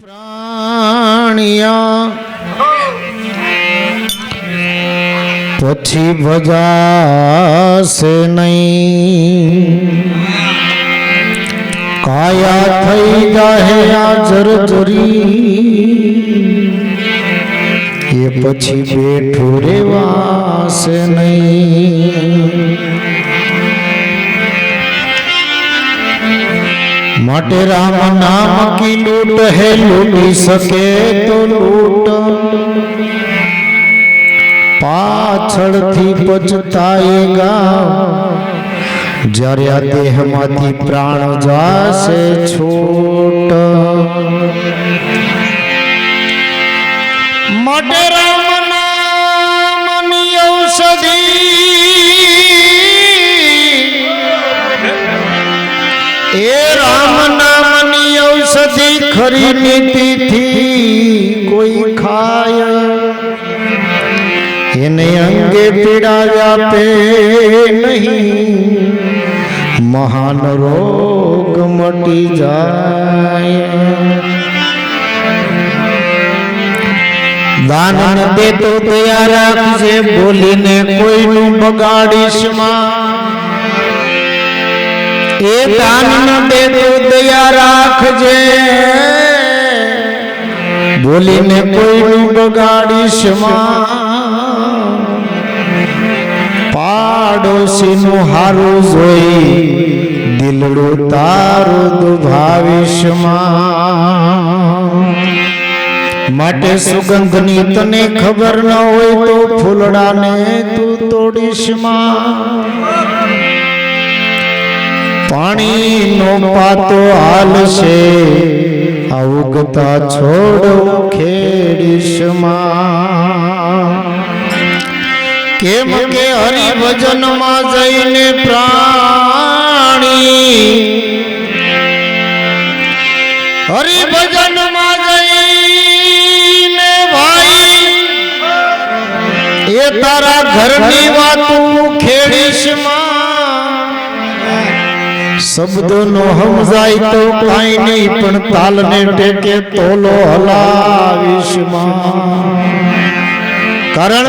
પ્રાણિયા પછી ભજાશે નહીં, કાયા થઈ જાહે આ જર્જરી, એ પછી બેઠું રેવાશે નહીં। માટે રામ નામ કી લૂટ હે, લૂટી શકે તો લૂટ, પાછળથી પછતાએગા જ્યારે આ દેહમાંથી પ્રાણ જાશે છૂટ। માટે રામ નામની ઔષધિ, એ રામ નામની ઔષધિ ખરી નીતિથી કોઈ ખાય, એને અંગે પીડા વ્યાપે નહીં, મહાન રોગ મટી જાય। દાન દે તો દયા રાખજે, બોલીને કોઈનું બગાડીશ માં। એ દાન દે તો દયા રાખજે, બોલીને કોઈનું બગાડીશ માં। પાડોશીનું હારું જોઈ દિલડું તારું દુભાવીશ માં। માટે સુગંધની તને ખબર ન હોય તો ફૂલડાને તું તોડીશ માં। પાણીનો પાતો હાલશે, આ ઉગતા છોડ ખેડીશ માં। કેમ કે હરિભજનમાં જઈને પ્રાણી, હરિભજનમાં જઈને ભાઈ, એ તારા ઘરની વાતું ખેડીશ માં। શબ્દોનો સમજાય તો કાંઈ નહીં, પણ તાલને ટેકે તોલો હલાવીશ માં। કારણ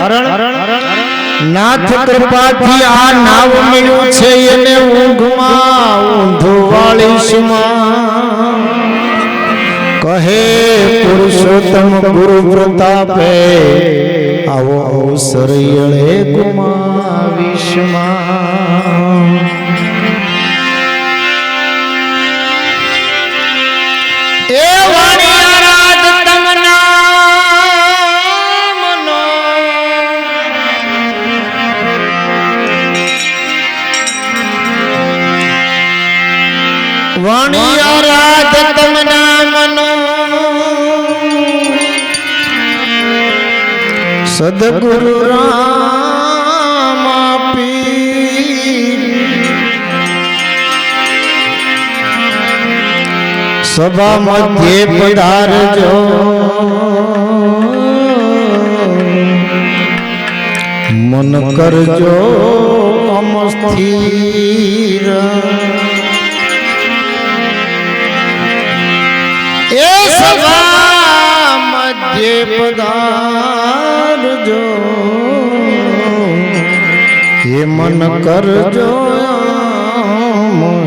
નાથ કૃપાથી આ નાવ મળ્યું છે, એને ઊંઘમાં ઊંધું વાળીશ માં। કહે પુરુષોત્તમ ગુરુ પ્રતાપે, આવો અવસર યળે ગુમાવીશ માં। એ વાણિયા રાજ તમના મનો, વાણિયા રાજ તમના મનો, સદગુરુ રામ પીર, સભા મધ્યે પધારજો, મન કરજો અમસ્થિર। એ સભા મધ્યે પધારજો, એ મન કરજો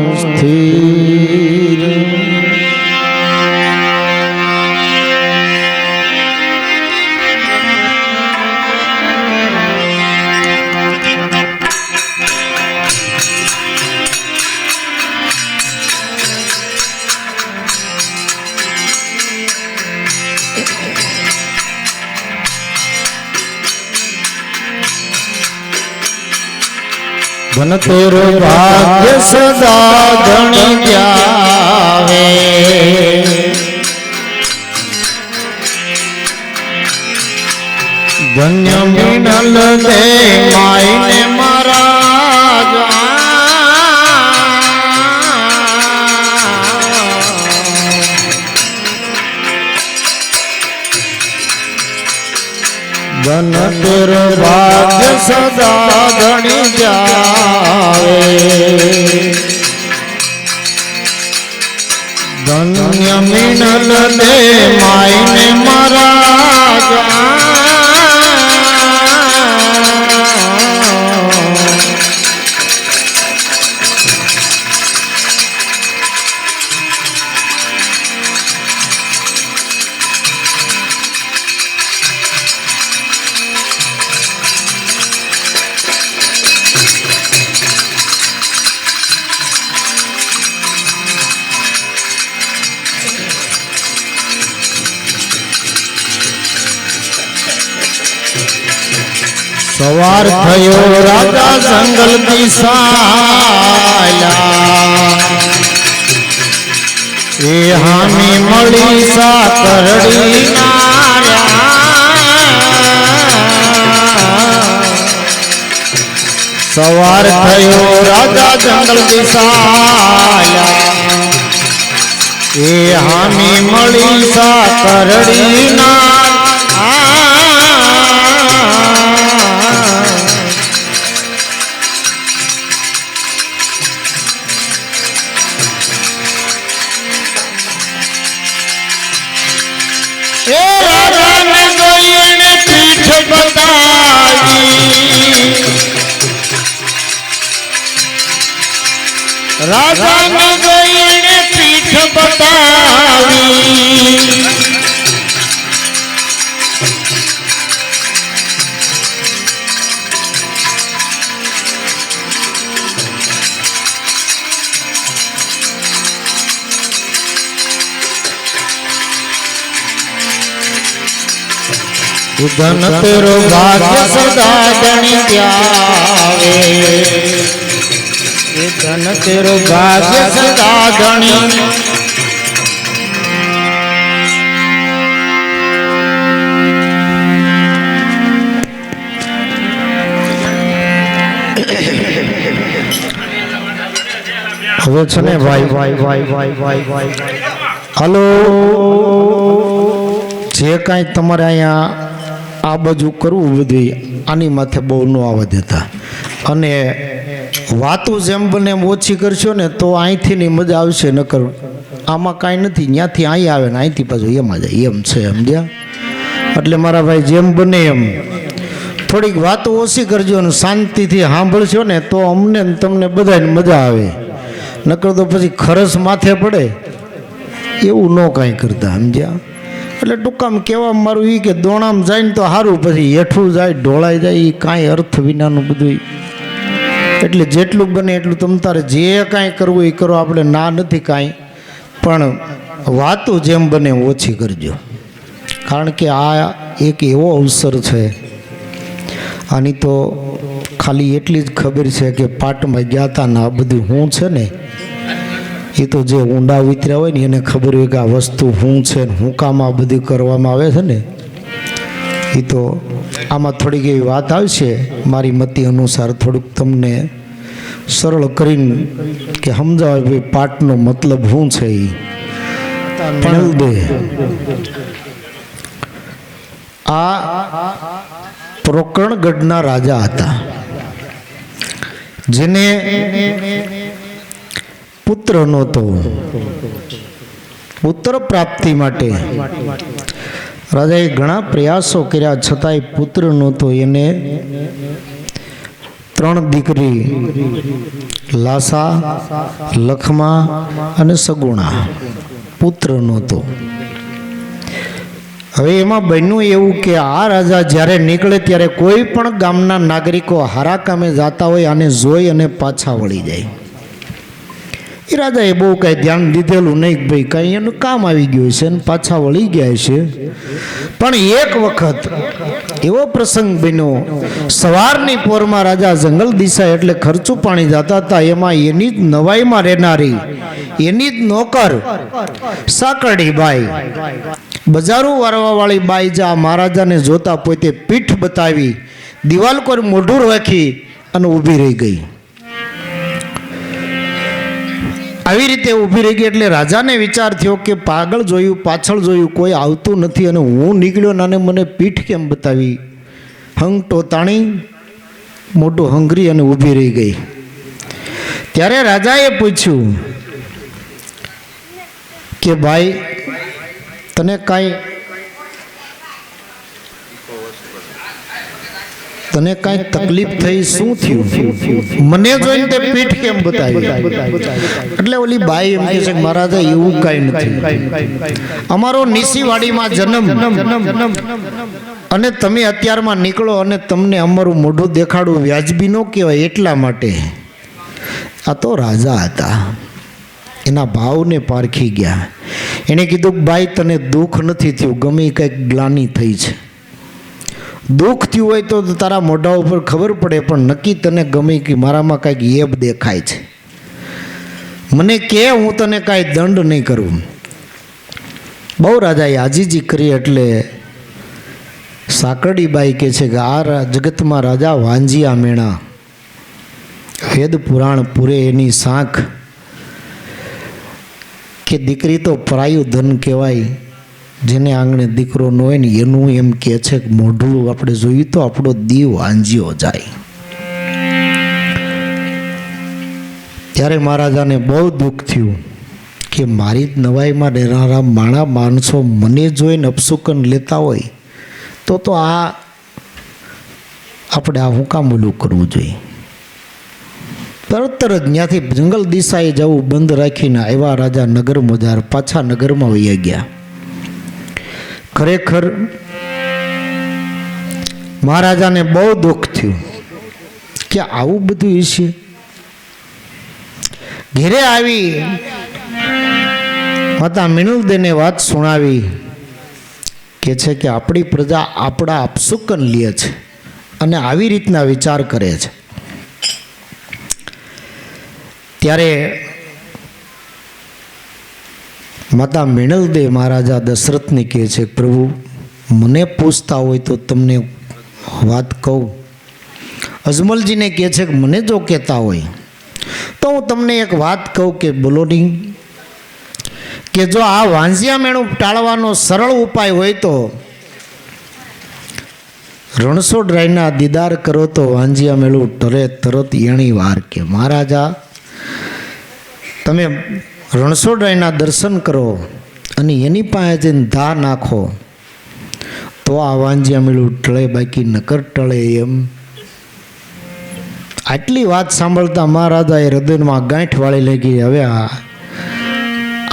અમસ્થિર। ધન તેરો ભાગ્ય સદા ધણી જાવે, ધન્ય મિનલ દે માઈને મારા। ધન તેરો ભાગ્ય સદા ધણી જાવે, ધન્ય મિનલ દે માયને મારા સવાર થયો રાજા જંગલ દિશાયા એ હામી મળી સાકરડી સવાર થયો રાજા જંગલ દિશાયા એ હામી મળી સાકરડી રાજા ને જોઈને પીઠ બતાવી ધન તેરો ભાગ્ય સદા ગણી જાવે ધન તેરો ભાગ્ય સદા ગણી હવે છે ને ભાઈ હાલો જે કાંઈ તમારે અહીંયા આ બાજુ કરવું બધું આની માથે બહુ ન આવવા દેતા અને વાતો જેમ બને એમ ઓછી કરશો ને તો અહીંથી ની મજા આવશે નકર આમાં કાંઈ નથી ત્યાંથી અહીં આવે ને અહીંથી પાછું એમાં જાય એમ છે સમજ્યા એટલે મારા ભાઈ જેમ બને એમ થોડીક વાતો ઓછી કરજો ને શાંતિથી સાંભળશો ને તો અમને તમને બધાને મજા આવે નકર તો પછી ખરસ માથે પડે એવું ન કાંઈ કરતા સમજ્યા એટલે ટૂંકામ કહેવા મારું એ કે દોણામ જાય ને તો સારું પછી હેઠું જાય ઢોળાઈ જાય એ કાંઈ અર્થ વિનાનું બધું એટલે જેટલું બને એટલું તમ તારે જે કાંઈ કરવું એ કરો આપણે ના નથી કાંઈ પણ વાતો જેમ બને ઓછી કરજો કારણ કે આ એક એવો અવસર છે આની તો ખાલી એટલી જ ખબર છે કે પાટમાં ગયા હતા ને આ બધું હું છે ને એ તો જે ઊંડા ઉતર્યા હોય ને એને ખબર હોય કે આ વસ્તુ શું છે ને હું કામ આ બધું કરવામાં આવે છે ને એ તો આમાં થોડીક એવી વાત આવશે મારી મતિ અનુસાર થોડુંક તમને સરળ કરીને કે સમજાવે ભાઈ પાઠનો મતલબ શું છે એ પણ દે આ પ્રોકરણગઢના રાજા હતા જેને પુત્ર નહોતો પુત્ર પ્રાપ્તિ માટે રાજાએ ઘણા પ્રયાસો કર્યા છતાંય પુત્ર નહોતો એને 3 દીકરી લાસા લખમા અને સગુણા પુત્ર નહોતો હવે એમાં બન્યું એવું કે આ રાજા જ્યારે નીકળે ત્યારે કોઈ પણ ગામના નાગરિકો હારા કામે જતા હોય આને જોઈ અને પાછા વળી જાય એ રાજાએ બહુ કાંઈ ધ્યાન દીધેલું નહીં ભાઈ કાંઈ એનું કામ આવી ગયું છે ને પાછા વળી ગયા છે પણ એક વખત એવો પ્રસંગ બન્યો સવારની પોરમાં રાજા જંગલ દિશા એટલે ખર્ચું પાણી જતા હતા એમાં એની જ નવાઈમાં રહેનારી એની જ નોકર સાકરડી બાઈ બજારું વારવાવાળી બાઈ જા મહારાજાને જોતા પોતે પીઠ બતાવી દિવાલ પર મોઢું રાખી અને ઊભી રહી ગઈ આવી રીતે ઊભી રહી ગઈ એટલે રાજાને વિચાર થયો કે પાગળ જોયું પાછળ જોયું કોઈ આવતું નથી અને હું નીકળ્યો અને મને પીઠ કેમ બતાવી હંગટો તાણી મોટું હંગરી અને ઊભી રહી ગઈ ત્યારે રાજાએ પૂછ્યું કે ભાઈ તને કાંઈ તકલીફ થઈ? શું થયું? મને જોઈને તે પીઠ કેમ બતાવી? એટલે ઓલી બાઈ એમ કહે છે કે મહારાજા એવું કાંઈ નથી, અમારો નીસીવાડીમાં જન્મ અને તમે અત્યારમાં નીકળો અને તમને અમારું મોઢું દેખાડવું વ્યાજબી ન કહેવાય, એટલા માટે. આ તો રાજા હતા, એના ભાવને પારખી ગયા. એણે કીધું કે ભાઈ તને દુઃખ નથી થયું, ગમે કંઈક ગ્લાની થઈ છે. દુઃખ થયું હોય તો તારા મોઢા ઉપર ખબર પડે, પણ નક્કી તને ગમે કે મારામાં કાંઈક યેબ દેખાય છે, મને કે હું તને કાંઈ દંડ નહીં કરું. બહુ રાજાએ આજીજી કરી એટલે સાકરડીબાઈ કહે છે કે આ જગતમાં રાજા વાંજિયા મેણા, વેદ પુરાણ પૂરે એની સાંખ, કે દીકરી તો પરાયું ધન કહેવાય, જેને આંગણે દીકરો ન હોય ને એનું એમ કહે છે કે મોઢું આપણે જોયું તો આપણો દીવ આંજ્યો જાય. ત્યારે મહારાજાને બહુ દુઃખ થયું કે મારી જ નવાઈમાં રહેનારા માણા માણસો મને જોઈને અપશુકન લેતા હોય તો આ આપણે આ હું કામ ઓલું કરવું જોઈએ. તરત જ ત્યાંથી જંગલ દિશાએ જવું બંધ રાખીને આવ્યા રાજા નગર મોજાર, પાછા નગરમાં વહી ગયા. ખરેખર મહારાજાને બહુ દુઃખ થયું કે આવું બધું છે. ઘેરે આવી માતા મિનલદેને વાત સુણાવી, કે છે કે આપણી પ્રજા આપણા અપશુકન લે છે અને આવી રીતના વિચાર કરે છે. ત્યારે માતા મિનલદે મહારાજા દશરથને કહે છે, પ્રભુ મને પૂછતા હોય તો તમને વાત કહું. અજમલજીને કહે છે કે મને જો કહેતા હોય તો હું તમને એક વાત કહું કે બોલો નહીં, કે જો આ વાંજિયા મેણું ટાળવાનો સરળ ઉપાય હોય તો રણછોડરાયના દીદાર કરો તો વાંજિયા મેળું ટરે તરત એણી વાર. કે મહારાજા તમે રણછોડરાયના દર્શન કરો અને એની પાસે જઈને ધા નાખો તો આ વાંજિયા મેળું ટળે, બાકી નકર ટળે એમ. આટલી વાત સાંભળતા મહારાજાએ હૃદયમાં ગાંઠ વાળી લાગી. હવે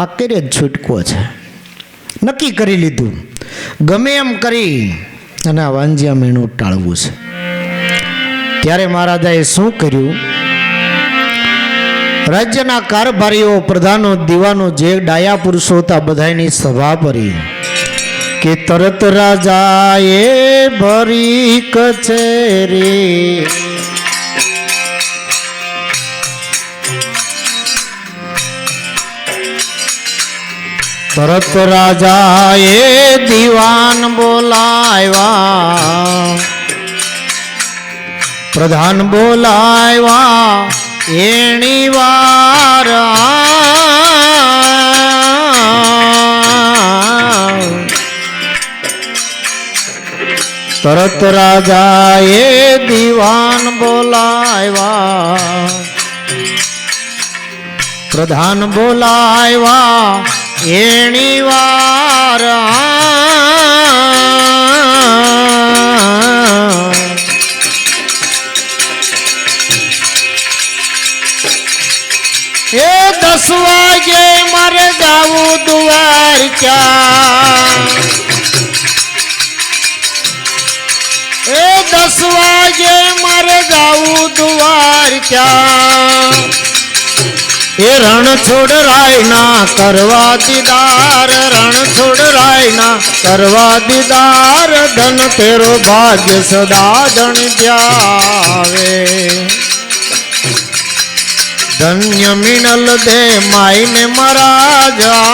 આ કરે જ છૂટકો છે, નક્કી કરી લીધું, ગમે એમ કરી અને આ વાંજિયા મેળું ટાળવું છે. ત્યારે મહારાજાએ શું કર્યું? રાજ્યના કારભારીઓ, પ્રધાનો, દીવાનો, જે ડાયા પુરુષો હતા બધાની સભા ભરી કે તરત રાજાએ ભરી કચેરી, તરત રાજાએ દીવાન બોલાવ્યા, પ્રધાન બોલાવ્યા, એણી વાર. તરત રાજાએ દીવાન બોલાવ્યા, પ્રધાન બોલાવ્યા, એણી વાર. એ 10 વાગે મારે જાવું દ્વારકા, એ 10 વાગે મારે જાવું દ્વારકા. એ રણછોડરાયના કરવા દીદાર, રણછોડરાયના કરવા દીદાર, ધન તેરો ભાગ્ય સદા ધણ જાવે. ધન્ય મિનલ દે માઈને મહારાજા,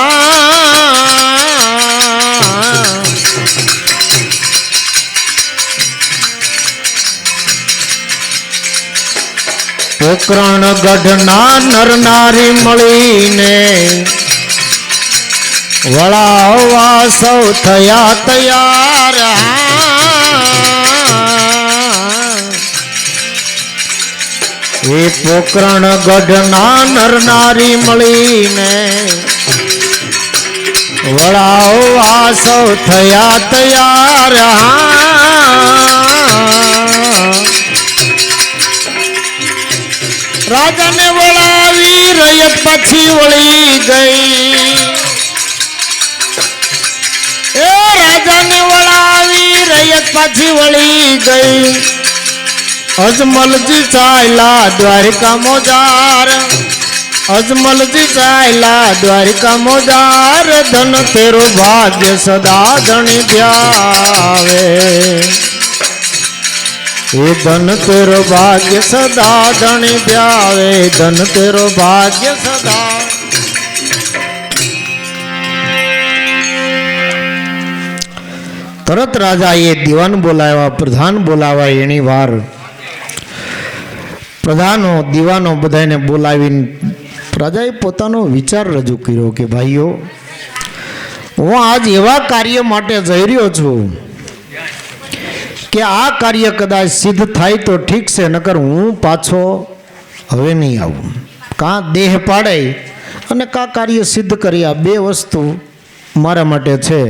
પોકરણ ગઢના નર નારી મળીને વળાવવા સૌ થયા તૈયાર. એ પોકરણ ગઢના નર નારી મળીને વળાવવા સૌ થયા તૈયાર. રાજાને વળાવી રૈયત પાછી વળી ગઈ. એ રાજાને વળાવી રૈયત પાછી વળી ગઈ. અજમલજી ચાલ્યા દ્વારિકા મોજાર. અજમલજી ચાલ્યા દ્વારિકા મોજાર. ધન તેરો ભાગ્ય સદા ધણી ધ્યાવે. એ ધન તેરો ભાગ્ય સદા ધણી ધ્યાવે. ધન તેરો ભાગ્ય સદા. તરત રાજાએ દીવાન બોલાવ્યા, પ્રધાન બોલાવ્યા. એની વાર પ્રધાનો દીવાનો બધાને બોલાવીને રાજાએ પોતાનો વિચાર રજૂ કર્યો કે ભાઈઓ, હું આજ એવા કાર્ય માટે જઈ રહ્યો છું કે આ કાર્ય કદાચ સિદ્ધ થાય તો ઠીક છે, નકર હું પાછો હવે નહીં આવું. કાં દેહ પાડે અને કાં કાર્ય સિદ્ધ કરી, આ બે વસ્તુ મારા માટે છે.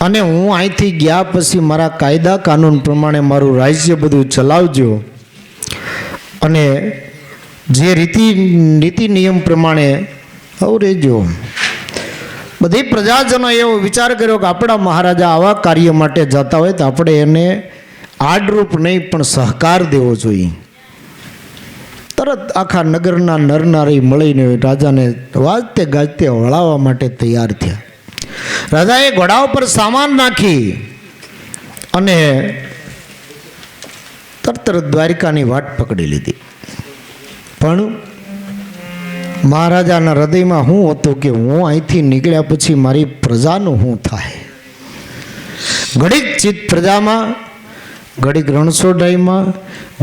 અને હું અહીંથી ગયા પછી મારા કાયદા કાનૂન પ્રમાણે મારું રાજ્ય બધું ચલાવજો અને જે નીતિ નિયમ પ્રમાણે રહેજો. બધી પ્રજાજનો એવો વિચાર કર્યો કે આપણા મહારાજા આવા કાર્ય માટે જતા હોય તો આપણે એને આડરૂપ નહીં પણ સહકાર દેવો જોઈએ. તરત આખા નગરના નરનારી મળીને રાજાને વાજતે ગાજતે વળાવવા માટે તૈયાર થયા. રાજાએ ઘોડા ઉપર સામાન નાખી અને તરત દ્વારિકાની વાટ પકડી લીધી. પણ મહારાજાના હૃદયમાં શું હતું કે હું અહીંથી નીકળ્યા પછી મારી પ્રજાનું શું થાય. ઘડીક ચિત્ત પ્રજામાં, ઘડીક રણછોડાઈમાં,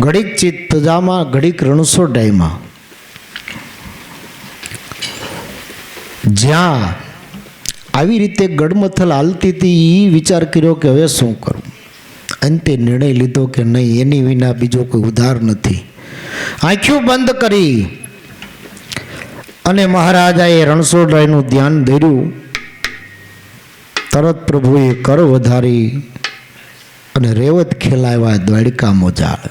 ઘડીક ચિત્ત પ્રજામાં, ઘડીક રણછોડાઈમાં. જ્યાં આવી રીતે ગડમથલ હાલતી હતી એ વિચાર કર્યો કે હવે શું કરું. અંતે નિર્ણય લીધો કે નહીં, એની વિના બીજો કોઈ ઉધાર નથી. આંખો બંધ કરી અને મહારાજાએ રણછોડરાયનું ધ્યાન ધર્યું. તરત પ્રભુએ કર વધારી અને રેવત ખેલાવ્યા દ્વારિકા મોજાળ.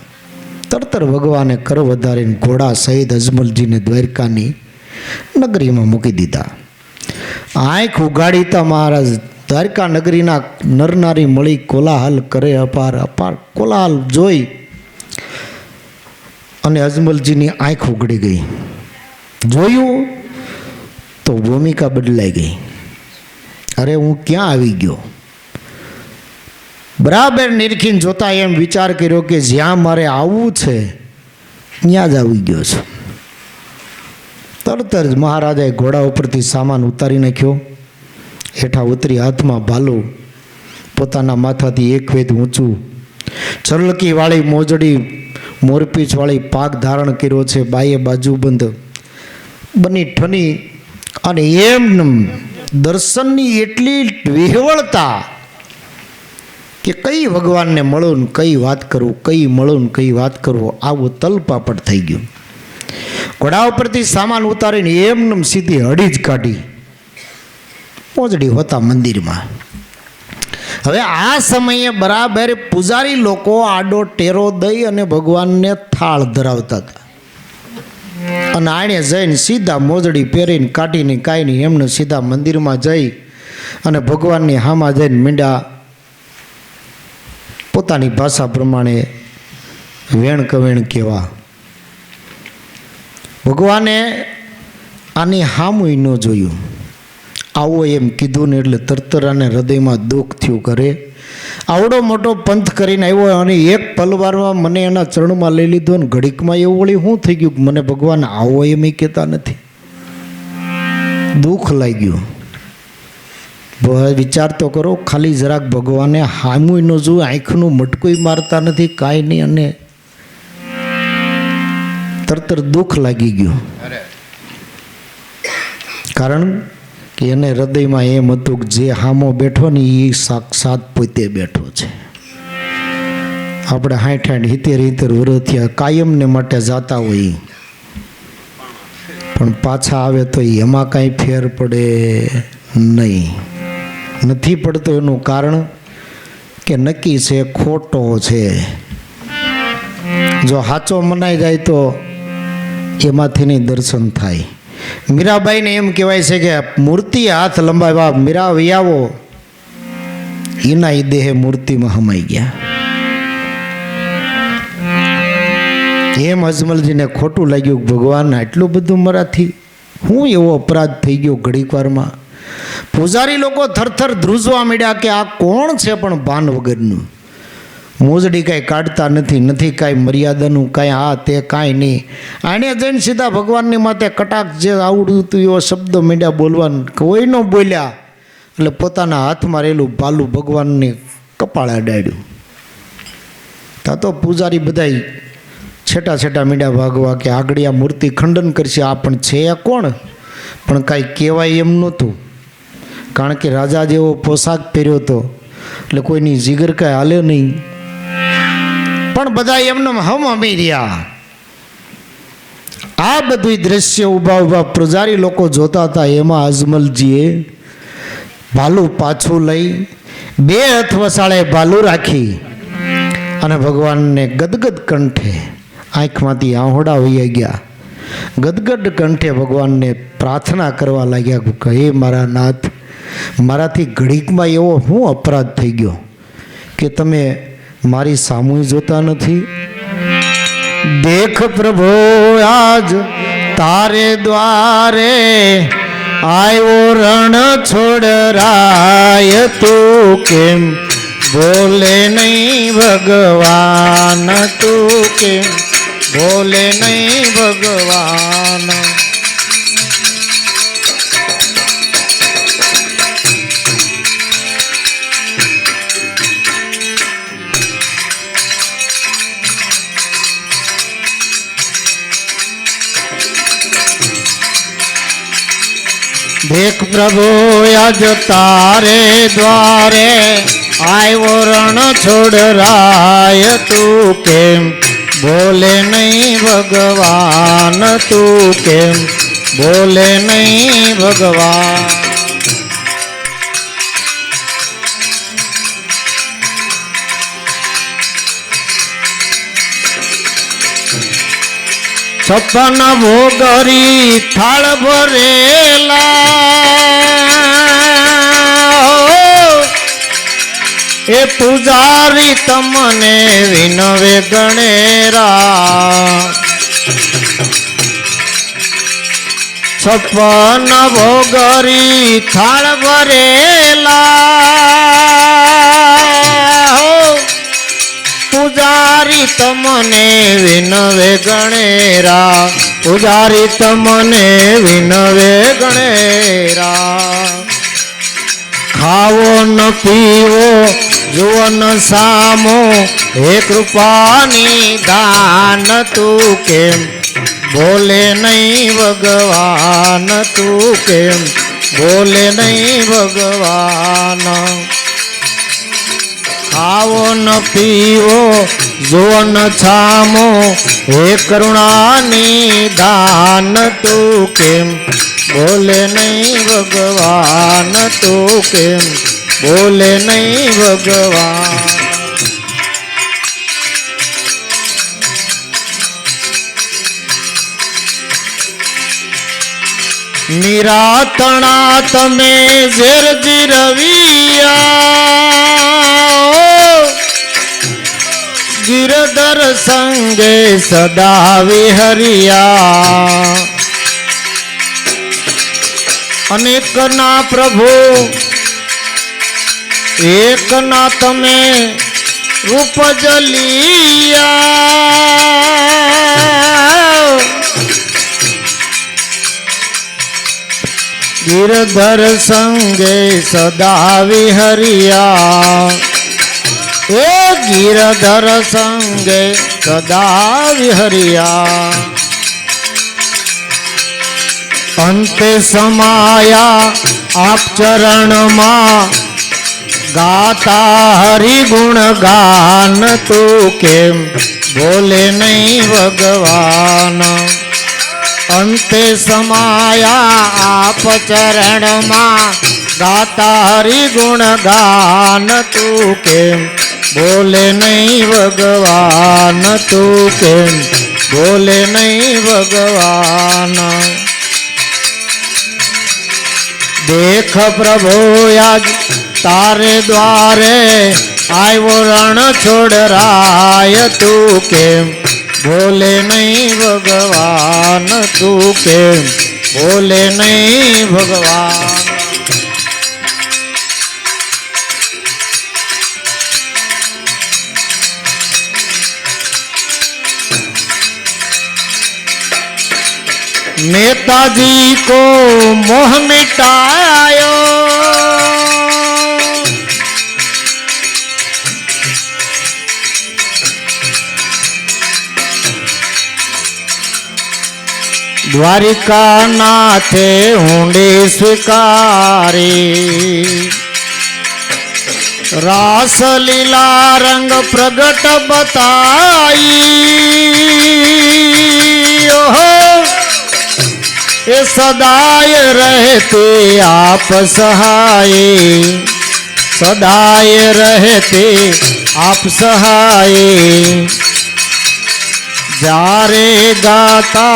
તરતર ભગવાને કર વધારીને ઘોડા સહિત અજમલજીને દ્વારિકાની નગરીમાં મૂકી દીધા. આંખ ઉગાડીતા મહારાજ દ્વારકા નગરીના નરનારી મળી કોલાહલ કરે. અપાર અપાર કોલાહલ જોઈ અને અજમલજીની આંખ ઉગડી ગઈ. જોયું તો ભૂમિકા બદલાઈ ગઈ. અરે હું ક્યાં આવી ગયો. બરાબર નિરખીને જોતા એમ વિચાર કર્યો કે જ્યાં મારે આવવું છે ત્યાં જ આવી ગયો છું. તરત જ મહારાજાએ ઘોડા ઉપરથી સામાન ઉતારી નાખ્યો. હેઠા ઉતરી હાથમાં ભાલું, પોતાના માથાથી એક વેદ ઊંચું, ચરલકીવાળી મોજડી મોરપીંછવાળી પાક ધારણ કર્યો છે. બાઈએ બાજુબંધ બની ઠની અને એમ દર્શનની એટલી વિહવળતા કે કઈ ભગવાનને મળું ને કઈ વાત કરું, કઈ મળું ને કઈ વાત કરું, આવું તલપાપડ થઈ ગયું. ઘોડા ઉપરથી સામાન ઉતારીને એમને સીધી હળી જ કાઢી પહોંચડી હોતા મંદિરમાં. હવે આ સમયે બરાબર પૂજારી લોકો આડો ટેરો દઈ અને ભગવાનને થાળ ધરાવતા હતા. અને આણે જઈને સીધા મોજડી પહેરીને કાઢીને કાંઈ નહીં એમને સીધા મંદિરમાં જઈ અને ભગવાનની હામાં જઈને મીંડા પોતાની ભાષા પ્રમાણે વેણ કવેણ કહેવા. ભગવાને આની હામું ન જોયું. આવો એમ કીધું ને એટલે તરતરાને હૃદયમાં દુઃખ થયું. કરે આવડો મોટો પંથ કરીને આવ્યો અને એક પલવારમાં મને એના ચરણમાં લઈ લીધો ને ઘડીકમાં એવું વળી શું થઈ ગયું કે મને ભગવાન આવો એમ કહેતા નથી. દુઃખ લાગ્યું. વિચાર તો કરો, ખાલી જરાક ભગવાને હામું ન જોયું, આંખનું મટકું મારતા નથી, કાંઈ નહીં. અને તરત દુઃખ લાગી ગયું. કારણ કે એને હૃદયમાં એમ હતું કે જે હામો બેઠો ને એ સાક્ષાત પોતે બેઠો છે. આપણે 60-70 વર્ષથી કાયમને માટે જાતા હોય પણ પાછા આવે તો એમાં કાંઈ ફેર પડે નહીં. નથી પડતો એનું કારણ કે નક્કી છે ખોટો છે. જો સાચો મનાઈ જાય તો એમાંથી નહીં દર્શન થાય. મીરાબાઈને એમ કહેવાય છે કે મૂર્તિ હાથ લંબાવ્યા, મીરા વિયાવો એના એ દેહે મૂર્તિમાં હમાઈ ગયા. એમ અજમલજીને ખોટું લાગ્યું, ભગવાન આટલું બધું મારાથી હું એવો અપરાધ થઈ ગયો ઘડીક વારમાં. પૂજારી લોકો થરથર ધ્રુજવા માંડ્યા કે આ કોણ છે પણ ભાન વગરનું. મોજડી કાંઈ કાઢતા નથી કાંઈ મર્યાદાનું કાંઈ આ તે કાંઈ નહીં. આને જઈને સીધા ભગવાનની માથે કટાક્ષ જે આવડતું હતું એવો શબ્દો માંડ્યા બોલવાનું. કોઈ ન બોલ્યા એટલે પોતાના હાથમાં રહેલું ભાલું ભગવાનની કપાળે અડાડ્યું. તા તો પૂજારી બધાય છેટા છેટા મીંડા ભાગવા કે આગળ આ મૂર્તિ ખંડન કરશે. આ પણ છે આ કોણ? પણ કાંઈ કહેવાય એમ નહોતું, કારણ કે રાજા જેવો પોશાક પહેર્યો હતો એટલે કોઈની જીગર કાંઈ હાલે નહીં. પણ બધા એમને હમી રહ્યા. આ બધું દ્રશ્ય ઊભા પૂજારી લોકો જોતા હતા. એમાં અજમલજીએ ભાલું પાછું લઈ 2 હાથ વસાળે ભાલું રાખી અને ભગવાનને ગદગદ કંઠે આંખમાંથી આહોડા વહી ગયા. ગદગદ કંઠે ભગવાનને પ્રાર્થના કરવા લાગ્યા કે હે મારા નાથ, મારાથી ઘડીકમાં એવો હું અપરાધ થઈ ગયો કે તમે મારી સામું જોતા નથી. દેખ પ્રભુ આજ તારે દ્વારે આવ્યો રણ છોડરાય, તું કેમ બોલે નહીં ભગવાન, તું કેમ બોલે નહીં ભગવાન. દેખ પ્રભુ આજ તારે દ્વારે આવ્યો રણ છોડરાય, તું કેમ બોલે નહીં ભગવાન, તું કેમ બોલે નહીં ભગવાન. છપ્પન ભોગરી થાળ ભરેલા, એ પૂજારી તમને વિનવે ગણેરા. છપ્પન ભોગરી થાળ ભરેલા, પૂજારી તમને વિનવે ગણેરા, પૂજારી તમને વિનવે ગણેરા. ખાવો ન પીવો જુઓ ન સામો, હે કૃપાની દાન, તું કેમ બોલે નહીં ભગવાન, તું કેમ બોલે નહીં ભગવાન. ખાવો ન પીવો જુઓ ન છામો, હે કરુણાની દાન, તું કેમ બોલે નહીં ભગવાન, તું કેમ બોલે નહીં ભગવાન. નિરાતણા તમે ઝેર જીરવિયા, ગિરધર સંગે સદા વિહરિયા. અનેક ના પ્રભુ એક ના તમે રૂપ જલિયા, ગિરધર સંગે સદા વિહરિયા, એ ગિરધર સંગે સદા વિહરિયા. અંતે સમાયા આપ ચરણમાં, ગાતા હરિગુણ ગાન, તું કેમ બોલે નહીં ભગવાન. અંતે સમાયા આપ ચરણમાં, ગાતા હરિ ગુણ ગાન તું કેમ બોલે નહીં ભગવાન તું કેમ બોલે નહીં ભગવાન દેખ પ્રભુ આજ તારે દ્વારે આવ્યો રણ છોડરાય તું કેમ બોલે નહીં ભગવાન તું કેમ બોલે નહીં ભગવાન नेताजी को मोह मिटायो द्वारिका नाथे हुंडे स्वीकारी रास लीला रंग प्रगट बताई ओहो ये सदाय रहते आप सहाय सदाय रहते आप सहाय जारे गाता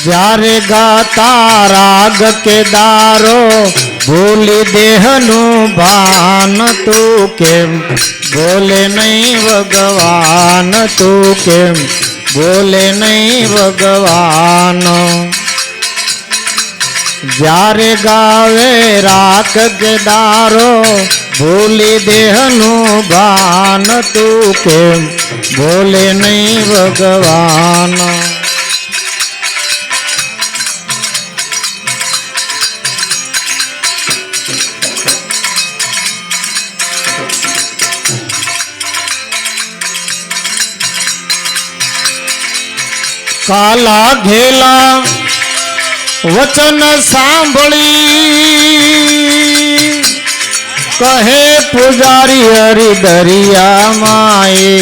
जारे गाता राग के दारो भूली देहनु भान तू केम बोले नहीं भगवान तू केम बोले नहीं भगवान जारे गावे राग के दारो भूली देहनु भान तू केम बोले नहीं भगवान काला घेला वचन सांभળી कहे पुजारी हरि दरिया माए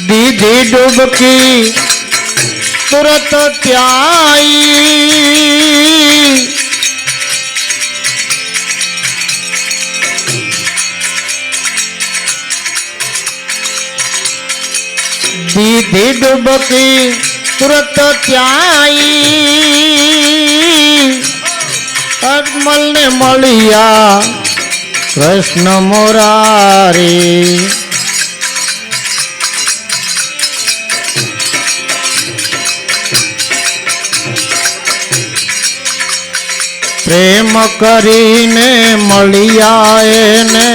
दीदी डुबकी तुरत त्याई दीदी डुबकी तुरत त्याई अजमल ने मलिया कृष्ण मुरारी प्रेम करीने मलिया ने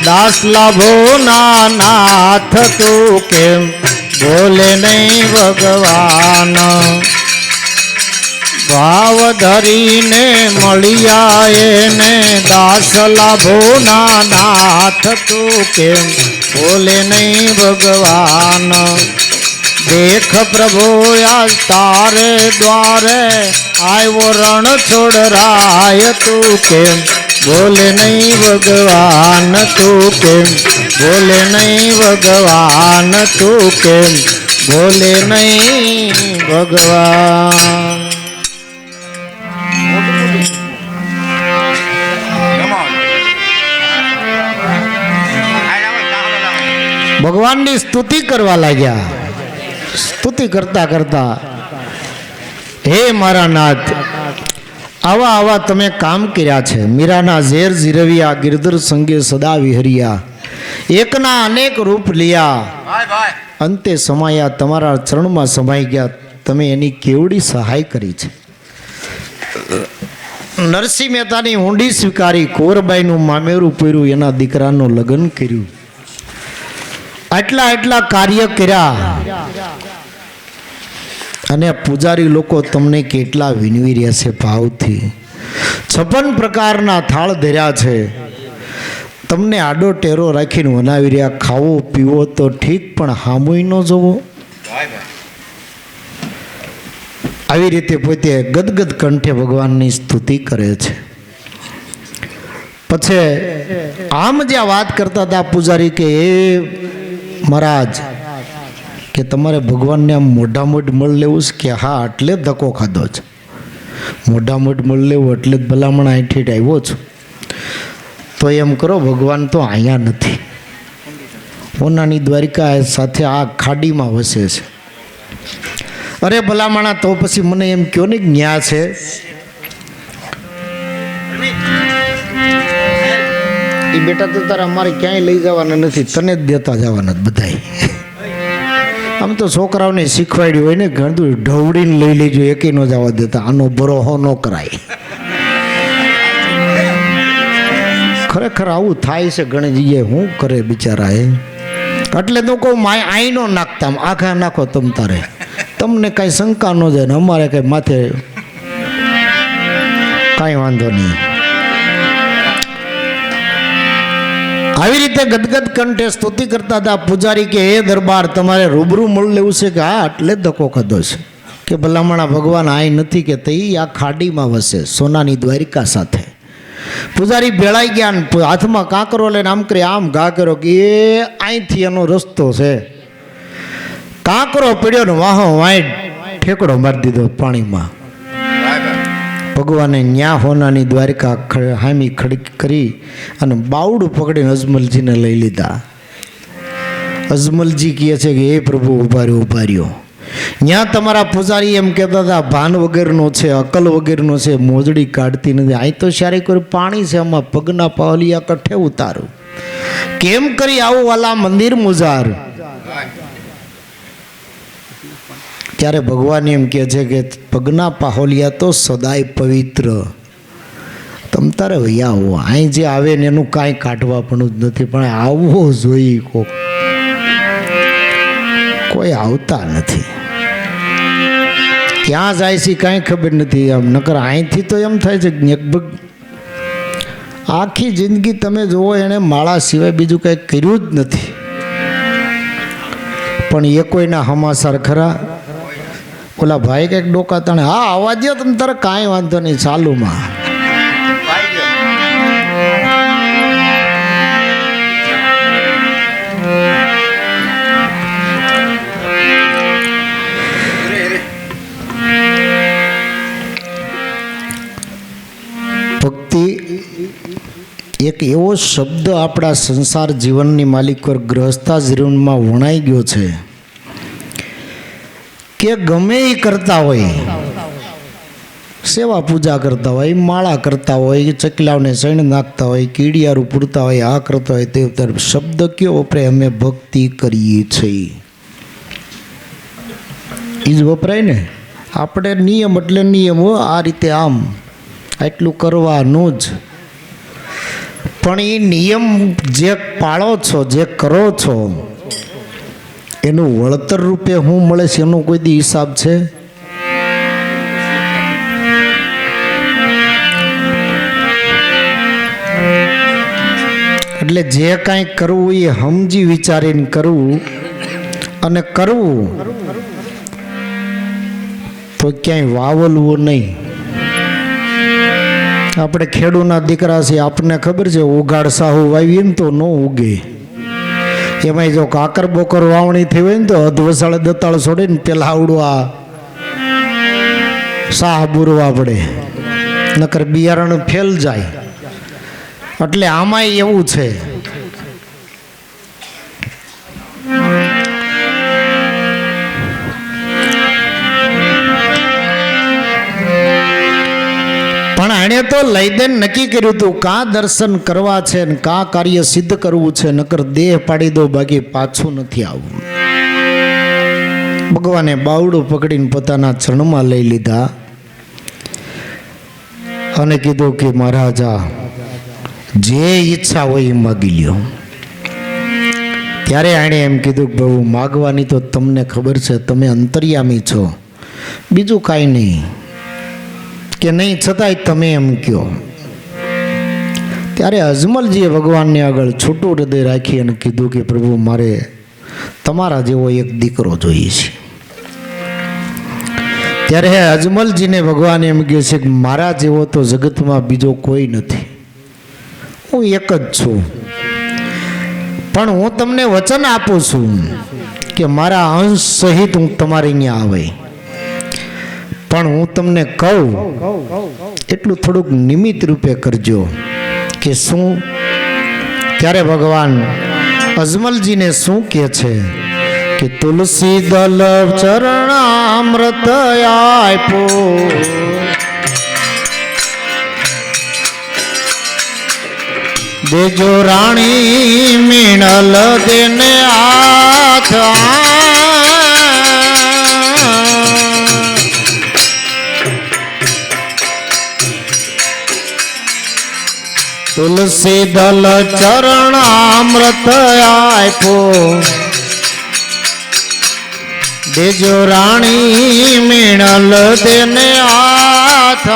दास लाभो ना नाथ तू केम बोले नहीं भगवान भाव धरी ने मलिया ने दास लाभो ना नाथ तू केम बोले नहीं भगवान देख प्रभु आज तारे द्वारे आयो रण छोड़ राय तू केम बोले नहीं भगवान तू केम बोले नहीं भगवान तू केम बोले नहीं भगवान भगवान की स्तुति करवा लग्या स्तुति करता करता हे मारा नाथ आवा आवा तमे काम कर्या छे मीराना ઝેર જીરવ્યા गिरधर संगे सदा विहरिया एकना अनेक रूप लिया अंते समाया तमारा चरण में समाई गया तमे एनी केवड़ी सहाय करी छे नरसिंह मेहतानी हुंडी स्वीकारी कोरबाईનું મામેરું પહેર્યું એના દીકરાનું લગ્ન કર્યું આટલા આટલા કાર્ય કર્યા અને પૂજારી લોકો તમને કેટલા વિનવી રહ્યા છે ભાવથી 56 પ્રકારના થાળ ધર્યા છે તમને આડો ટેરો રાખીને બનાવી રહ્યા ખાવો પીવો તો ઠીક પણ હામુય ન જોવો આવી રીતે પોતે ગદગદ કંઠે ભગવાનની સ્તુતિ કરે છે પછી આમ જે વાત કરતા હતા પૂજારી કે એ મહારાજ કે તમારે ભગવાનને આમ મોઢામોઢ મળ લેવું છે કે હા એટલે જ ધક્કો ખાધો છે, મોઢામોઢ મળ લેવું એટલે જ ભલામણ આઠીઠ આવ્યો છું, તો એમ કરો ભગવાન તો અહીંયા નથી, ઓનાની દ્વારિકા સાથે આ ખાડીમાં વસે છે. અરે ભલામણા તો પછી મને એમ કહો ને ન્યા છે. એ બેટા તો તારે અમારે ક્યાંય લઈ જવાના નથી, તને જ દેતા જવાના બધાય. આમ તો છોકરાઓને શીખવાડ્યું હોય ને ઘણું ઢવડીને લઈ લેજો, એકે ન જવા દેતા, આનો બરોહો ન કરાય. ખરેખર આવું થાય છે ઘણી જગ્યાએ, શું કરે બિચારા એ. એટલે તો કહું માય આઈ નો નાખતા, આખા નાખો તમ તારે, તમને કાંઈ શંકા ન જાય ને અમારે કાંઈ માથે કાંઈ વાંધો નહીં. આવી રીતે ગદગદ કંઠે સ્તુતિ કરતા હતા પૂજારી કે હે દરબાર તમારે રૂબરૂ મળ લેવું છે કે હા એટલે જ ધક્કો ખાધો છે કે ભલામણા ભગવાન આય નથી કે તે આ ખાડીમાં વસે સોનાની દ્વારિકા સાથે. પૂજારી ભેળાઈ ગયા ને હાથમાં કાંકરો લઈને આમ કરી આમ ઘા કર્યો કે એ અહીંથી એનો રસ્તો છે. કાંકરો પડ્યો ને વાહો વાઈટ ઠેકડો મારી દીધો પાણીમાં. ભગવાને ન્યા હોનાની દ્વારિકા હામી ખડકી કરી અને બાવડું પકડીને અજમલજીને લઈ લીધા. અજમલજી કહે છે કે એ પ્રભુ ઉભા રહ્યો. ત્યાં તમારા પૂજારી એમ કહેતા હતા ભાન વગરનો છે, અકલ વગરનો છે, મોજડી કાઢતી નથી. અહીં તો સારી કોઈ પાણી છે, આમાં પગના પાવલિયા કઠે ઉતારું, કેમ કરી આવું વાલા મંદિર મુજાર. ત્યારે ભગવાન એમ કહે છે કે પગના પાહોલિયા તો સદાય પવિત્ર, તમ તારે વૈયા આવો. અહીં જે આવે ને એનું કાંઈ કાઢવા પણ જ નથી, પણ આવવો જોઈએ. કોઈ આવતા નથી, ક્યાં જાય છે કાંઈ ખબર નથી. આમ નકર અહીંથી તો એમ થાય છે લગભગ આખી જિંદગી તમે જુઓ એણે માળા સિવાય બીજું કંઈ કર્યું જ નથી, પણ એ કોઈના હમાસર ખરા. ઓલા ભાઈ કંઈક ડોકા તણે હા આવવા દો તમે તારે કાંઈ વાંધો નહીં ચાલુમાં. ભક્તિ એક એવો શબ્દ આપણા સંસાર જીવનની માલિક પર ગૃહસ્થા જીવનમાં વણાઈ ગયો છે કે ગમે એ કરતા હોય, સેવા પૂજા કરતા હોય, માળા કરતા હોય, ચકલાઓને શણ નાખતા હોય, કીડિયારું પૂરતા હોય, આ કરતા હોય, તે શબ્દ કયો વપરાય અમે ભક્તિ કરીએ છીએ એ જ વપરાય ને. આપણે નિયમ એટલે નિયમ હો, આ રીતે આમ આટલું કરવાનું જ. પણ એ નિયમ જે પાળો છો, જે કરો છો, એનું વળતર રૂપે શું મળે છે એનો કોઈ દી હિસાબ છે? એટલે જે કાંઈ કરવું એ સમજી વિચારીને કરવું, અને કરવું તો ક્યાંય વાવલવું નહીં. આપણે ખેડૂના દીકરા છીએ, આપણને ખબર છે ઉગાડ સાહુ વાવીએ ને તો ન ઉગે. એમાંય જો કાકર બોકર વાવણી થઈ હોય ને તો અધવસાળે દતાળ છોડે ને પેલા આવડું આ સાહ બુરવા પડે, નકર બિયારણ ફેલ જાય. એટલે આમાંય એવું છે. પણ એણે તો લઈ દે નક્કી કર્યું હતું કા દર્શન કરવા છે ને કા કાર્ય સિદ્ધ કરવું છે, નકર દેહ પાડી દો બાકી પાછું નથી આવવું. ભગવાને બાવડું પકડીને પોતાના ચરણમાં લઈ લીધા અને કીધું કે મહારાજા જે ઈચ્છા હોય એ માગી લ્યો. ત્યારે એણે એમ કીધું કે બહુ માગવાની તો તમને ખબર છે, તમે અંતર્યામી છો, બીજું કાંઈ નહીં કે નહીં, છતાંય તમે એમ કહો. ત્યારે અજમલજીએ ભગવાનને આગળ છૂટું હૃદય રાખી અને કીધું કે પ્રભુ મારે તમારા જેવો એક દીકરો જોઈએ છે. ત્યારે અજમલજીને ભગવાન એમ કહે છે કે મારા જેવો તો જગતમાં બીજો કોઈ નથી, હું એક જ છું. પણ હું તમને વચન આપું છું કે મારા અંશ સહિત હું તમારે અહીંયા આવે, પણ હું તમને કહું એટલું થોડુંક નિમિત્ત રૂપે કરજો કે શું. ત્યારે ભગવાન અજમલજીને શું કહે છે કે તુલસી દલ ચરણામૃત આપ્યો, દેજો રાણી મીણલ દેને હાથ, તુલસી દલ ચરણામૃત આપ્યો, દેજો રાણી મીણલ દેને હાથ,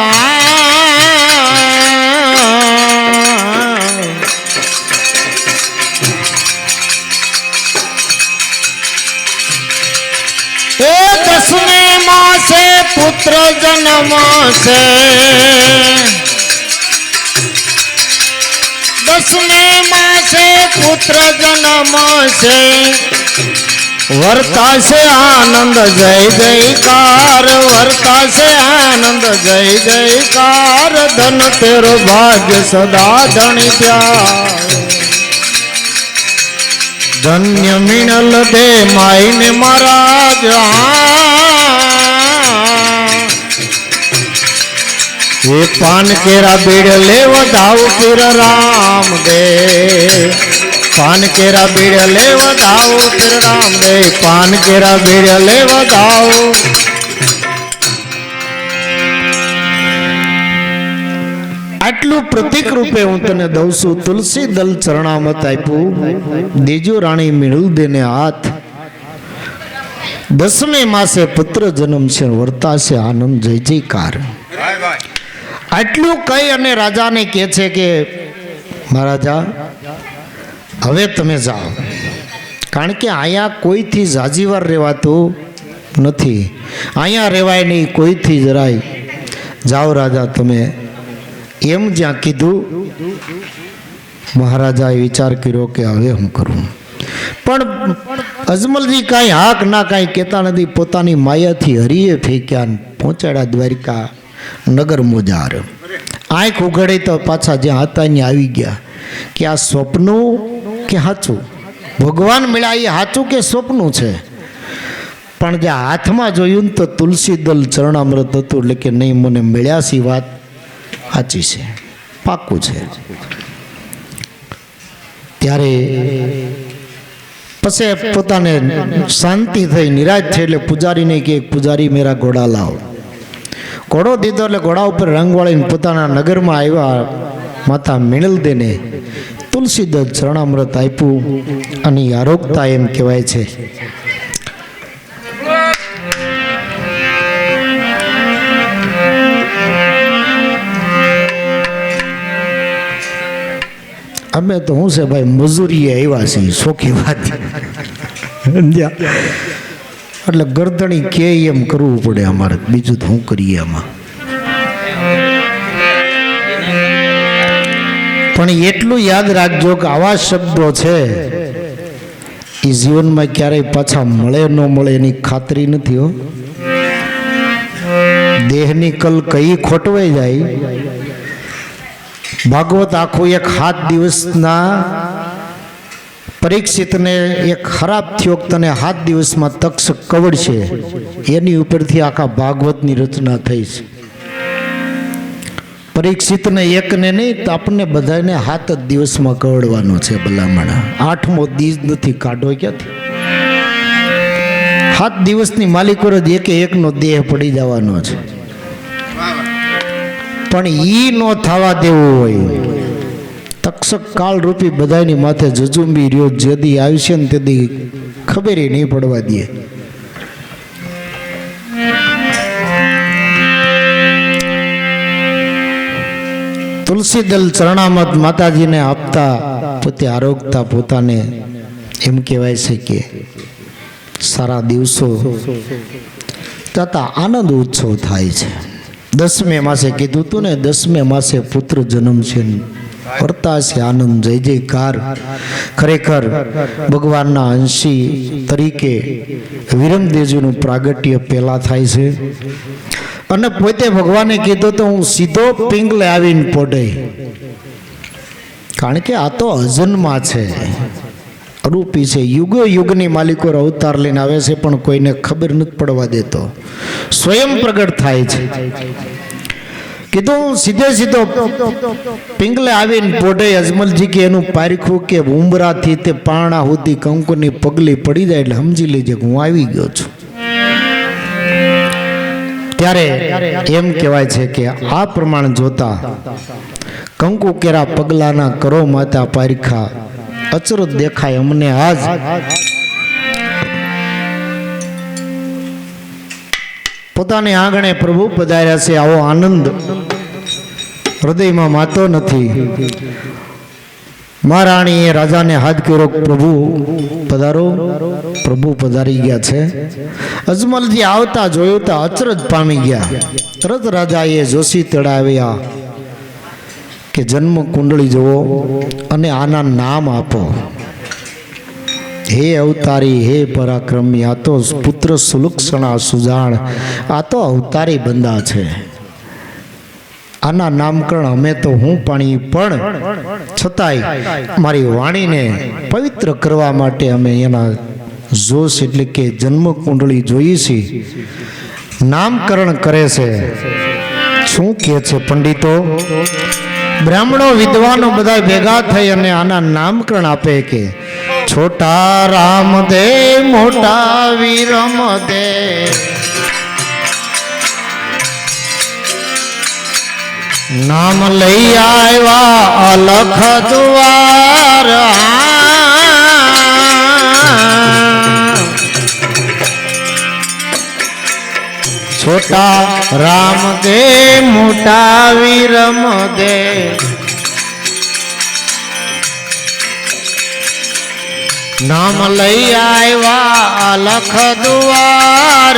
એ દસમે માસે પુત્ર જન્મશે, દસમે માસે પુત્ર જન્મશે, વર્તાશે આનંદ જય જયકાર, વર્તાશે આનંદ જય જયકાર, ધન તેરો ભાગ્ય સદા ધણી પ્યાર, ધન્ય મીણલ દે માઈને મહારાજ, એ પાન કેરા બીડ લે વધાવ પીર રામ દે, પાન કેરા બીડ લે વધાવ પીર રામ દે, પાન કેરા બીડ લે વધાવ. આટલું પ્રતિક રૂપે હું તને દઉં છું. તુલસી દલ ચરણામત આપ્યું, દેજો રાણી મીણું દેને હાથ, દસમે માસે પુત્ર જન્મ છે, વર્તાશે આનંદ જય જયકાર. આટલું કહી અને રાજાને કહે છે કે મહારાજા હવે તમે જાઓ, કારણ કે અહીંયા કોઈથી જાજીવાર રહેવાતું નથી, અહીંયા રહેવાય નહીં કોઈથી જરાય. જાઓ રાજા તમે. એમ જ્યાં કીધું મહારાજાએ વિચાર કર્યો કે હવે હું કરું, પણ અજમલજી કાંઈ હાક ના કાંઈ કહેતા નથી. પોતાની માયાથી હરીએ ફેંક્યા, પહોંચાડ્યા દ્વારિકા નગર મોજાર. આંખ ઉઘડી તો પાછા જ્યાં હતા ત્યાં આવી ગયા કે આ સ્વપ્નું કે સાચું, ભગવાન મળ્યા એ સાચું કે સ્વપ્નું છે. પણ જ્યાં હાથમાં જોયું ને તો તુલસી દલ ચરણામૃત હતું, એટલે કે નહીં મને મળ્યા સી વાત સાચી છે, પાક્કું છે. ત્યારે પછી પોતાને શાંતિ થઈ, નિરાશ થઈ, એટલે પૂજારીને કે પૂજારી મેરા ઘોડા લાવ. ઘોડો દીધો એટલે ઘોડા ઉપર રંગ વાળીને પોતાના નગરમાં આવ્યા. માતા મીણલ દેને તુલસી દલ ચરણામૃત આપ્યું, અને આરોગતા એમ કહેવાય છે. અમે તો શું છે ભાઈ, મજૂરીએ આવ્યા છીએ, સોખી વાત. એટલે ગરદણી કે એમ કરવું પડે અમારે, બીજું તો શું કરીએ આમાં. પણ એટલું યાદ રાખજો કે આવા શબ્દો છે એ જીવનમાં ક્યારેય પાછા મળે ન મળે એની ખાતરી નથી હો. દેહની કલ કઈ ખોટવાઈ જાય. ભાગવત આખું એક 7 દિવસના પરીક્ષિતને એક ખરાબ થયો, તને 7 દિવસમાં તક્ષક કવડશે, એની ઉપરથી આખા ભાગવતની રચના થઈ છે. પરીક્ષિતને એકને નહીં તો આપણને બધાને 7 જ દિવસમાં કવડવાનો છે ભલામણ. 8મો દિવસ નથી, કાઢો ક્યાંથી? 7 દિવસની માલિકો જ એકનો દેહ પડી જવાનો છે. પણ ઈ નો થવા દેવું હોય. તક્ષક કાળ રૂપી બધાની માથે જજુંબી રહ્યો, જેદી આવશે ને તેદી ખબર નહીં પડવા દે. તુલસી દલ ચરણામત માતાજીને આપતા પોતે આરોગતા પોતાને એમ કહેવાય છે કે સારા દિવસો તથા આનંદ ઉત્સવ થાય છે. 10મે માસે કીધું તું ને, 10મે માસે પુત્ર જન્મ છે, વર્તાશે આનંદ, જય જયકાર. ખરેખર ભગવાનના અંશી તરીકે વિરમદેવજીનું પ્રાગટ્ય પહેલા થાય છે અને પોતે ભગવાને કીધું તો હું સીધો પિંગલે આવીને પોડે, કારણ કે આ તો અજન્મા છે, અરૂપી છે, યુગો યુગની માલિકો અવતાર લઈને આવે છે પણ કોઈને ખબર નથી પડવા દેતો, સ્વયં પ્રગટ થાય છે. કીધું સીધે સીધો પિંગલે આવીને પોઢે. અજમલજી કે એનું પારખું કે ઉંબરાથી તે પારણા સુધી કંકુની પગલી પડી જાય એટલે સમજી લેજે કે હું આવી ગયો છું. ત્યારે એમ કહેવાય છે કે આ પ્રમાણે જોતા કંકુ કેરા પગલાના કરો માતા પારખા, અચરજ દેખાય અમને આજ. પોતાને આંગણે પ્રભુ પધાર્યા છે, આવો આનંદ હૃદયમાં માતો નથી. મહારાણીએ રાજાને હાથ કર્યો, પ્રભુ પધારો. પ્રભુ પધારી ગયા છે. અજમલજી આવતા જોયું તો અચરજ પામી ગયા. તરત રાજાએ જોશી તેડાવ્યા કે જન્મ કુંડળી જુઓ અને આના નામ આપો. હે અવતારી, હે પરાક્રમી, આ તો પુત્ર સુલક્ષણા સુજાણ, આ તો અવતારી બંદા છે. આના નામકરણ અમે તો હું પાણી, પણ છતાંય મારી વાણીને પવિત્ર કરવા માટે અમે એના જોશ એટલે કે જન્મ કુંડળી જોઈએ છીએ. નામકરણ કરે છે. શું કહે છે પંડિતો? બ્રાહ્મણો વિદ્વાનો બધા ભેગા થઈ અને આના નામકરણ આપે કે છોટા રામ દે મોટા વીરમ દે, નામ લઈ આવ્યા અલખ દ્વાર. છોટા રામ દે મોટા વીરમ દે, નામ લઈ આવ્યા લખ દ્વાર.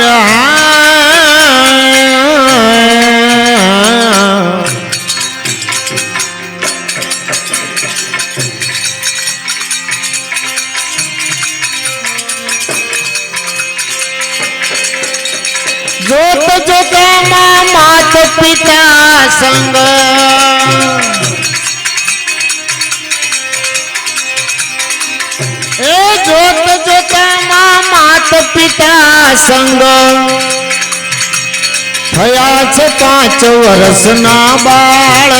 જોત જોતામાં માત પિતા સંગ, એ જોત જોતામાં માત પિતા સંગ, થયા છે 5 વર્ષના બાળ,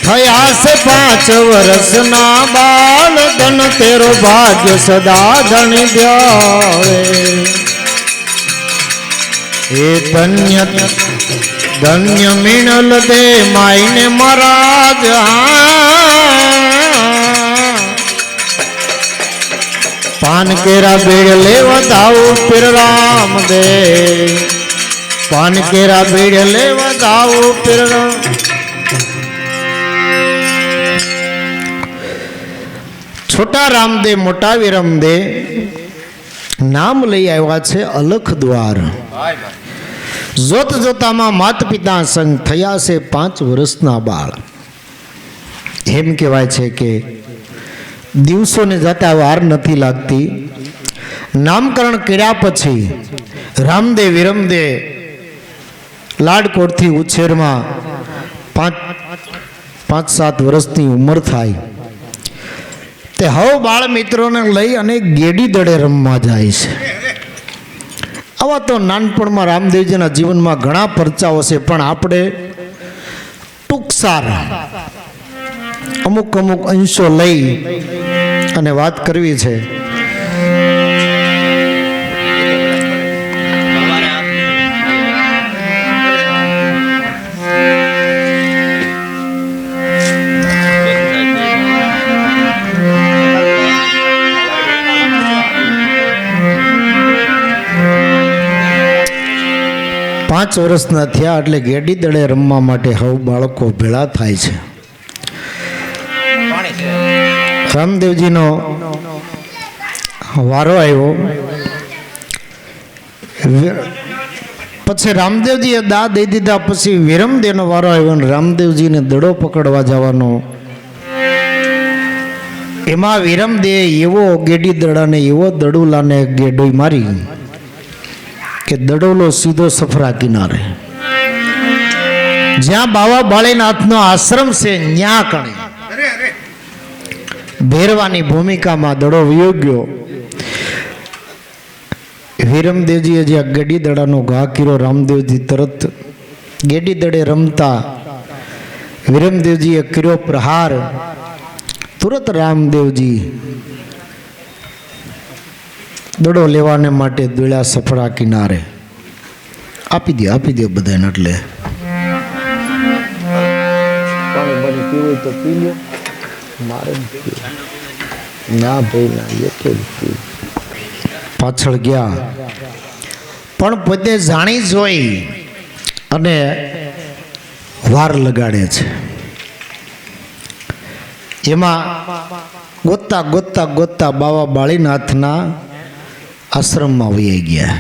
થયા છે 5 વર્ષના બાળ. ધન તેરો ભાગ્ય સદા ધણી દ્યાવે, એ ધન્ય ધન્ય મિણલ દે માઈને મહારાજ. પાન કેરા બેડ લેવા દાવું પીર રામ દે, પાન કેરા બેડ લેવા દાવું પીર રામ. છોટા રામ દે મોટા વિરમ દે, નામ લઈ આવ્યા છે અલખ દ્વાર. જોત જોતામાં માત પિતા સંગ, થયા છે 5 વર્ષના બાળ. એમ કહેવાય છે કે દિવસોને જતા વાર નથી લાગતી. નામકરણ કર્યા પછી રામદે વિરમદે લાડકોટથી ઉછેરમાં 5-7 વર્ષની ઉંમર થાય તે હવે બાળ મિત્રોને લઈ અને ગેડી દડે રમવા જાય છે. આવા તો નાનપણમાં રામદેવજીના જીવનમાં ઘણા પરચાઓ છે, પણ આપણે ટૂંકસાર અમુક અંશો લઈ અને વાત કરવી છે. પાંચ વર્ષના થયા એટલે ગેડી દડે રમવા માટે હવે બાળકો ભેળા થાય છે. રામદેવજીનો વારો આવ્યો. પછી રામદેવજીએ દા દઈ દીધા. પછી વિરમદેવનો વારો આવ્યો અને રામદેવજીને દડો પકડવા જવાનો એમાં વિરમદે એવો ગેડી દડાને એવો દડુલાને ગેડોઈ મારી કે દડોલો સીધો સફરા કિનારે જ્યાં બાવા બાળીનાથનો આશ્રમ છે ન્યા કણે ભેરવાની ભૂમિકામાં દડો વયો ગયો. વિરમદેવજીએ જ્યાં ગેડી દડાનો ઘા કર્યો, રામદેવજી તરત ગેડી દડે રમતા વિરમદેવજીએ કર્યો પ્રહાર. તુરત રામદેવજી દડો લેવાને માટે દોડ્યા સફળા કિનારે. આપી દે બધાને. એટલે પાણી બની પીવું તો પી લો, મારે ના ભાઈ ના એકે પાછળ ગયા. પણ પોતે જાણી જોઈ અને વાર લગાડે છે. એમાં ગોતતા બાવા બાળીનાથના આશ્રમમાં વહી ગયા.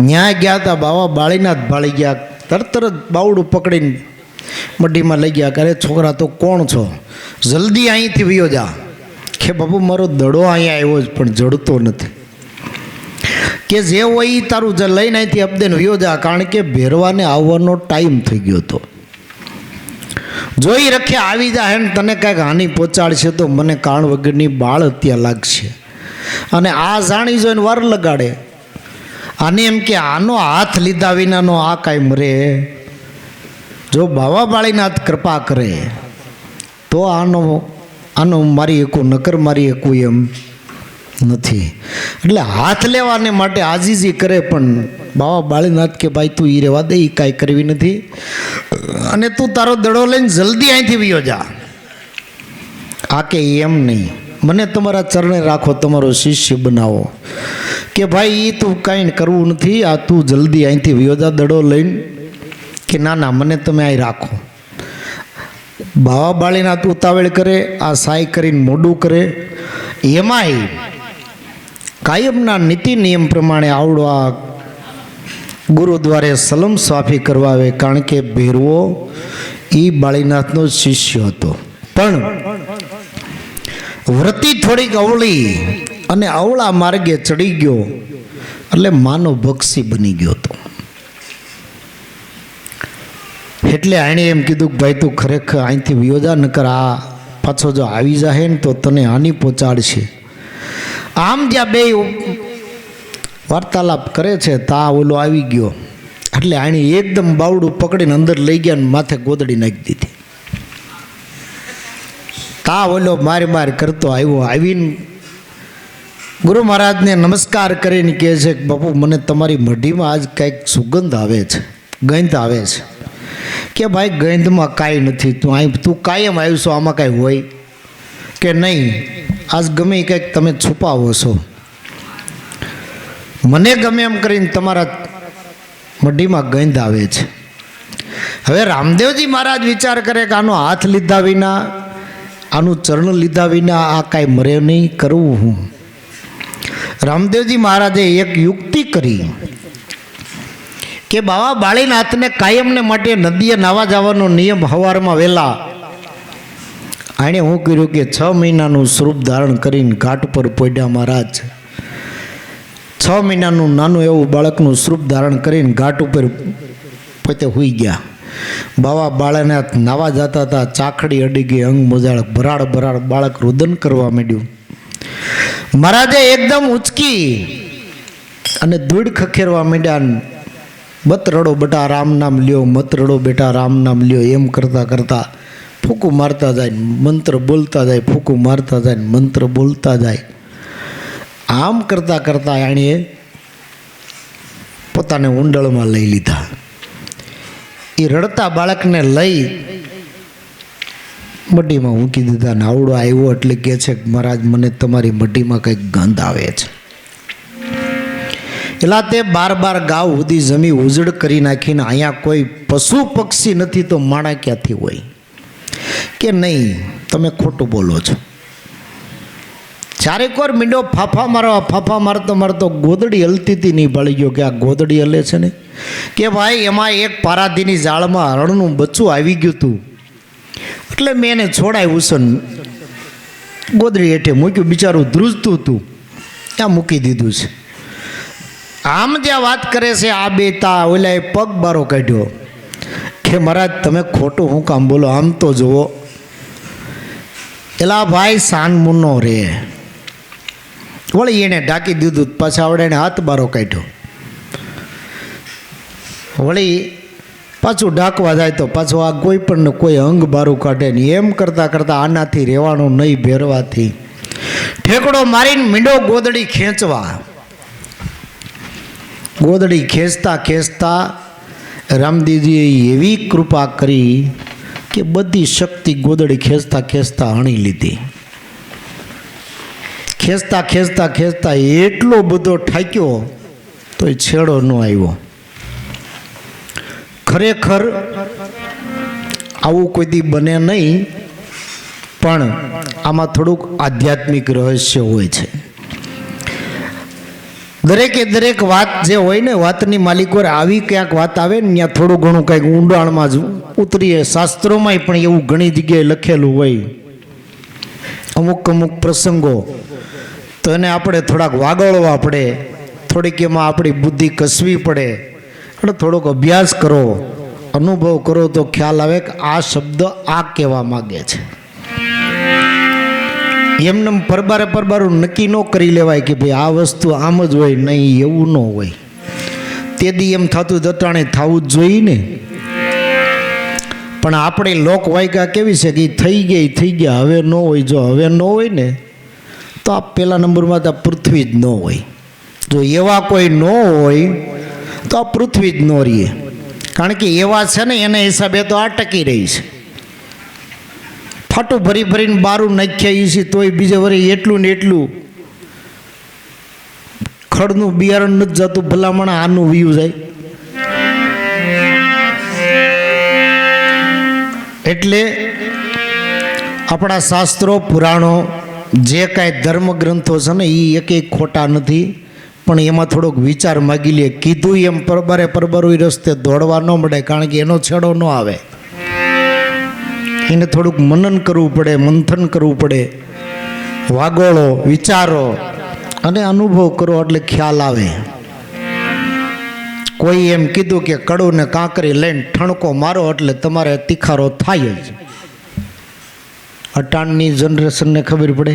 ન્યાય ગયા હતા બાવા બાળીનાથ ભાળી ગયા. તરત બાવડું પકડીને મઢીમાં લઈ ગયા. કરે છોકરા તો કોણ છો, જલ્દી અહીંથી વયો જા. કે બાપુ મારો દડો અહીંયા આવ્યો જ પણ જડતો નથી. કે જે હોય એ તારું લઈને અહીંથી અબદેન વયો જા, કારણ કે ભેરવાને આવવાનો ટાઈમ થઈ ગયો હતો. જોઈ રખે આવી જાય ને તને કાંઈક હાનિ પહોંચાડશે તો મને કાણ વગરની બાળ હત્યા લાગશે. અને આ જાણી જોઈને વાર લગાડે. આને એમ કે આનો હાથ લીધા વિનાનો આ કાંઈ મરે. જો બાવા બાળીનાથ કૃપા કરે તો આનો મારી એકું નકર મારી એકું એમ નથી. એટલે હાથ લેવાને માટે આજીજી કરે. પણ બાવા બાળીનાથ કે ભાઈ તું ઈ રહેવા દે, એ કાંઈ કરવી નથી અને તું તારો દડો લઈને જલ્દી અહીંથી વયો જા. આ કે એમ નહીં, મને તમારા ચરણે રાખો, તમારો શિષ્ય બનાવો. કે ભાઈ એ તું કાંઈ કરવું નથી, આ તું જલ્દી અહીંથી વયો જા દડો લઈને. કે ના મને તમે અહીં રાખો. બાવા બાળીનાથ ઉતાવળ કરે, આ સાય કરીને મોડું કરે. એમાંય કાયમના નીતિ નિયમ પ્રમાણે આવડો આ ગુરુદ્વારે સલમ સ્વાફી કરવા આવે. કારણ કે ભેરવો એ બાળીનાથનો શિષ્ય હતો. પણ વ્રતી થોડીક અવળી અને અવળા માર્ગે ચડી ગયો એટલે માનો બક્ષી બની ગયો હતો. એટલે એણે એમ કીધું કે ભાઈ તું ખરેખર અહીંથી વિયોજા નકર આ પાછો જો આવી જાય ને તો તને હાનિ પહોંચાડશે. આમ જ્યાં બે વાર્તાલાપ કરે છે તા ઓલો આવી ગયો. એટલે આણે એકદમ બાવડું પકડીને અંદર લઈ ગયા ને માથે ગોદડી નાખી દીધી. તા ઓલો માર કરતો આવ્યો. આવીને ગુરુ મહારાજને નમસ્કાર કરીને કહે છે કે બાપુ મને તમારી મઢીમાં આજ કંઈક સુગંધ આવે છે, ગંધ આવે છે. કે ભાઈ ગંધમાં કાંઈ નથી, તું કાયમ આવીશો, આમાં કાંઈ હોય કે નહીં? આજ ગમે એ કંઈક તમે છુપાવો છો, મને ગમે એમ કરીને તમારા મઢીમાં ગંધ આવે છે. હવે રામદેવજી મહારાજ વિચાર કરે કે આનો હાથ લીધા વિના, આનું ચરણ લીધા વિના આ કાંઈ મરે નહીં, કરવું હું? રામદેવજી મહારાજે એક યુક્તિ કરી કે બાવા બાળીનાથને કાયમને માટે નદીએ નાવા જવાનો નિયમ સવારમાં વહેલા. આણે શું કર્યું કે 6 મહિનાનું સ્વરૂપ ધારણ કરીને ઘાટ પર પડ્યા મહારાજ. 6 મહિનાનું નાનું એવું બાળકનું સ્વરૂપ ધારણ કરીને ઘાટ ઉપર પોતે સૂઈ ગયા. બાવા બાળીનાથ નાવા જતા હતા, ચાખડી અડી ગઈ, અંગ મોજાળ ભરાડ બાળક રુદન કરવા માંડ્યું. મહારાજે એકદમ ઉચકી અને ધૂળ ખખેરવા માંડ્યા. મત રડો બેટા રામ નામ લ્યો, મત રડો બેટા રામ નામ લ્યો, એમ કરતાં કરતાં ફૂંકું મારતા જાય, મંત્ર બોલતા જાય, ફૂંકું મારતા જાય, મંત્ર બોલતા જાય. આમ કરતાં કરતાં એણે પોતાને ઊંડળમાં લઈ લીધા. એ રડતા બાળકને લઈ મઢીમાં મૂકી દીધા. ને આવડો આવ્યો એટલે કહે છે કે મહારાજ મને તમારી મઢીમાં કંઈક ગંધ આવે છે. એટલે તે 12 ગાવ સુધી જમી ઉજળ કરી નાખીને અહીંયા કોઈ પશુ પક્ષી નથી તો માણા ક્યાંથી હોય? કે નહીં, તમે ખોટું બોલો છો. ચારેક વાર મીંડો ફાફા મારતો ગોદડી હલતી હતી નહીં. ભળી ગયો કે આ ગોદડી હલે છે ને. કે ભાઈ એમાં એક પારાધીની જાળમાં હરણનું બચ્ચું આવી ગયું હતું એટલે મેં એને છોડાવ્યું છે. ગોદડી હેઠે મૂક્યું, બિચારું ધ્રુજતું હતું, ત્યાં મૂકી દીધું છે. આમ જ્યાં વાત કરે છે આ બે તા ઓલા પગ બારો કાઢ્યો કે મહારાજ તમે ખોટું હું કામ બોલો, આમ તો જુઓ. એલા ભાઈ સાન મુન્નો રે, વળી એને ઢાંકી દીધું. પાછા આવડે એને હાથ બારો કાઢ્યો, વળી પાછું ઢાંકવા જાય તો પાછું આ કોઈ પણ કોઈ અંગ બારું કાઢે નહીં. એમ કરતાં કરતાં આનાથી રહેવાનું નહીં, ભેરવાથી ઠેકડો મારીને મીંડો ગોદડી ખેંચવા. ગોદડી ખેંચતા ખેંચતા રામદેવજીએ એવી કૃપા કરી કે બધી શક્તિ ગોદડી ખેંચતા ખેંચતા હણી લીધી. ખેંચતા ખેંચતા ખેંચતા એટલો બધો ઠાક્યો તો એ છેડો ન આવ્યો. ખરેખર આવું કોઈ દી બને નહીં, પણ આમાં થોડુંક આધ્યાત્મિક રહસ્ય હોય છે. દરેકે દરેક વાત જે હોય ને, વાતની માલિકો આવી ક્યાંક વાત આવે ને ત્યાં થોડું ઘણું કંઈક ઊંડાણમાં જ ઉતરીએ. શાસ્ત્રોમાંય પણ એવું ઘણી જગ્યાએ લખેલું હોય. અમુક અમુક પ્રસંગો તો એને આપણે થોડાક વાગોળવા પડે, થોડીક એમાં આપણી બુદ્ધિ કસવી પડે. એટલે થોડોક અભ્યાસ કરો, અનુભવ કરો તો ખ્યાલ આવે કે આ શબ્દ આ કહેવા માગે છે. એમને પરબારું નક્કી ન કરી લેવાય કે ભાઈ આ વસ્તુ આમ જ હોય, નહીં એવું ન હોય. તે દી એમ થતું દટાણે થવું જ જોઈએ ને. પણ આપણે લોક વાયકા કેવી છે કે થઈ ગયા હવે ન હોય. જો હવે ન હોય ને તો આ પહેલા નંબરમાં તો પૃથ્વી જ ન હોય. જો એવા કોઈ ન હોય તો આ પૃથ્વી જ ન રહીએ. કારણ કે એવા છે ને એના હિસાબે તો આ ટકી રહી છે. ફાટું ભરી ભરીને બારું નાખ્યા છે તોય બીજે વળી એટલું ને એટલું ખડનું બિયારણ નથી જતું, ભલામણ આનું વ્યૂ જાય. એટલે આપણા શાસ્ત્રો પુરાણો જે કાંઈ ધર્મગ્રંથો છે ને એ એક ખોટા નથી, પણ એમાં થોડોક વિચાર માગી લે. કીધું એમ પરબારું રસ્તે દોડવા ન મળે, કારણ કે એનો છેડો ન આવે. એને થોડુંક મનન કરવું પડે, મંથન કરવું પડે. વાગોળો, વિચારો અને અનુભવ કરો એટલે ખ્યાલ આવે. કોઈ એમ કીધું કે કડું ને કાંકરી લઈને ઠણકો મારો એટલે તમારે તીખારો થાય જ. અટાણની જનરેશનને ખબર પડે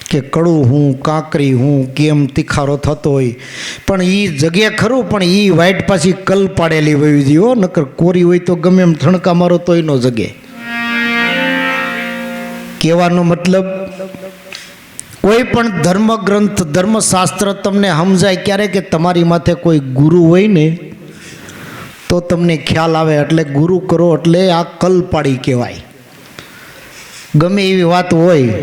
કે કડું હું, કાંકરી હું, કેમ તીખારો થતો હોય. પણ એ જગ્યા ખરું, પણ એ વાઈટ પાછી કલ પાડેલી હોય દીઓ, નકર કોરી હોય તો ગમે એમ ઠણકા મારો તોય નો જગે. કહેવાનો મતલબ કોઈ પણ ધર્મગ્રંથ, ધર્મશાસ્ત્ર તમને સમજાય ક્યારે કે તમારી માથે કોઈ ગુરુ હોય ને તો તમને ખ્યાલ આવે. એટલે ગુરુ કરો એટલે આ કલપાડી કહેવાય. ગમે એવી વાત હોય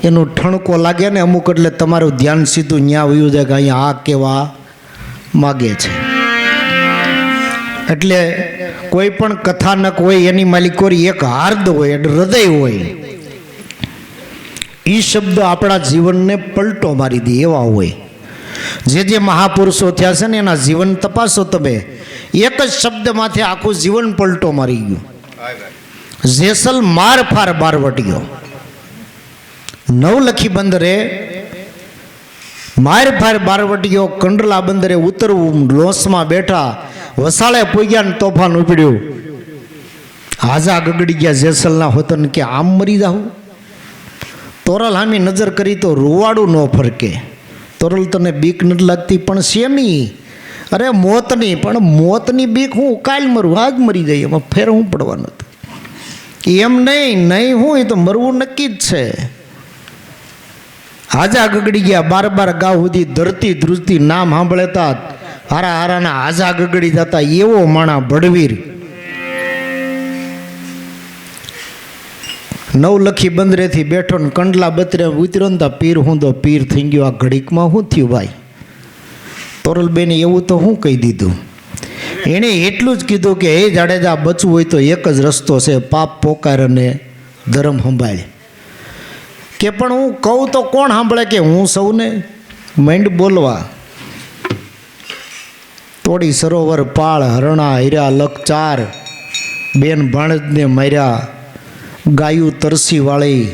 એનું ઠણકો લાગે ને અમુક, એટલે તમારું ધ્યાન સીધું ન્યા વયું જાય કે અહીંયા આ કહેવા માગે છે. એટલે કોઈ પણ કથાનક હોય એની માલિકોરી એક હાર્દ હોય, એટલે હૃદય હોય. એ શબ્દ આપણા જીવનને પલટો મારી દે એવા હોય. જે મહાપુરુષો થયા છે ને એના જીવન તપાસો તમે, એક જ શબ્દમાંથી આખું જીવન પલટો મારી ગયું. જેસલ માર ફાર બારવટીયો, નવલખી બંદરે માર ફાર બારવટીયો, કંડલા બંદરે ઉતરવું, લોસમાં બેઠા, વસાળે પૂગ્યા ને તોફાન ઉપડ્યું. હાજા ગગડી ગયા જેસલના હોતન કે આમ મરી જાઉં. તોરલ હામી નજર કરી તો રૂવાડું ન ફરકે. તોરલ તને બીક નથી લાગતી? પણ શેની? અરે મોતની. પણ મોતની બીક હું કાલ મરું, આજ મરી જાય, એમાં ફેર હું પડવાનું હતું. એમ નહીં હું, એ તો મરવું નક્કી જ છે. હાજા ગગડી ગયા, 12 ગાવ સુધી ધરતી ધ્રુજતી નામ સાંભળેતા હારાના હાજા ગગડી જતા. એવો માણા બળવીર. નવલખી બંદરેથી બેઠો ને કંડલા બતરે ઉતર્યો ને પીર હું તો પીર થઈ ગયો. આ ઘડીકમાં શું થયું ભાઈ? તોરલબેને એવું તો હું કહી દીધું. એણે એટલું જ કીધું કે હે જાડેજા, બચવું હોય તો એક જ રસ્તો છે, પાપ પોકાર અને ધર્મ સંભાળ. કે પણ હું કહું તો કોણ સાંભળે? કે હું સૌને માંડ બોલવા. તોડી સરોવર પાળ, હરણા હીરા લખ 4, બેન ભાણજને માર્યા, ગાયું તરસી વાળી,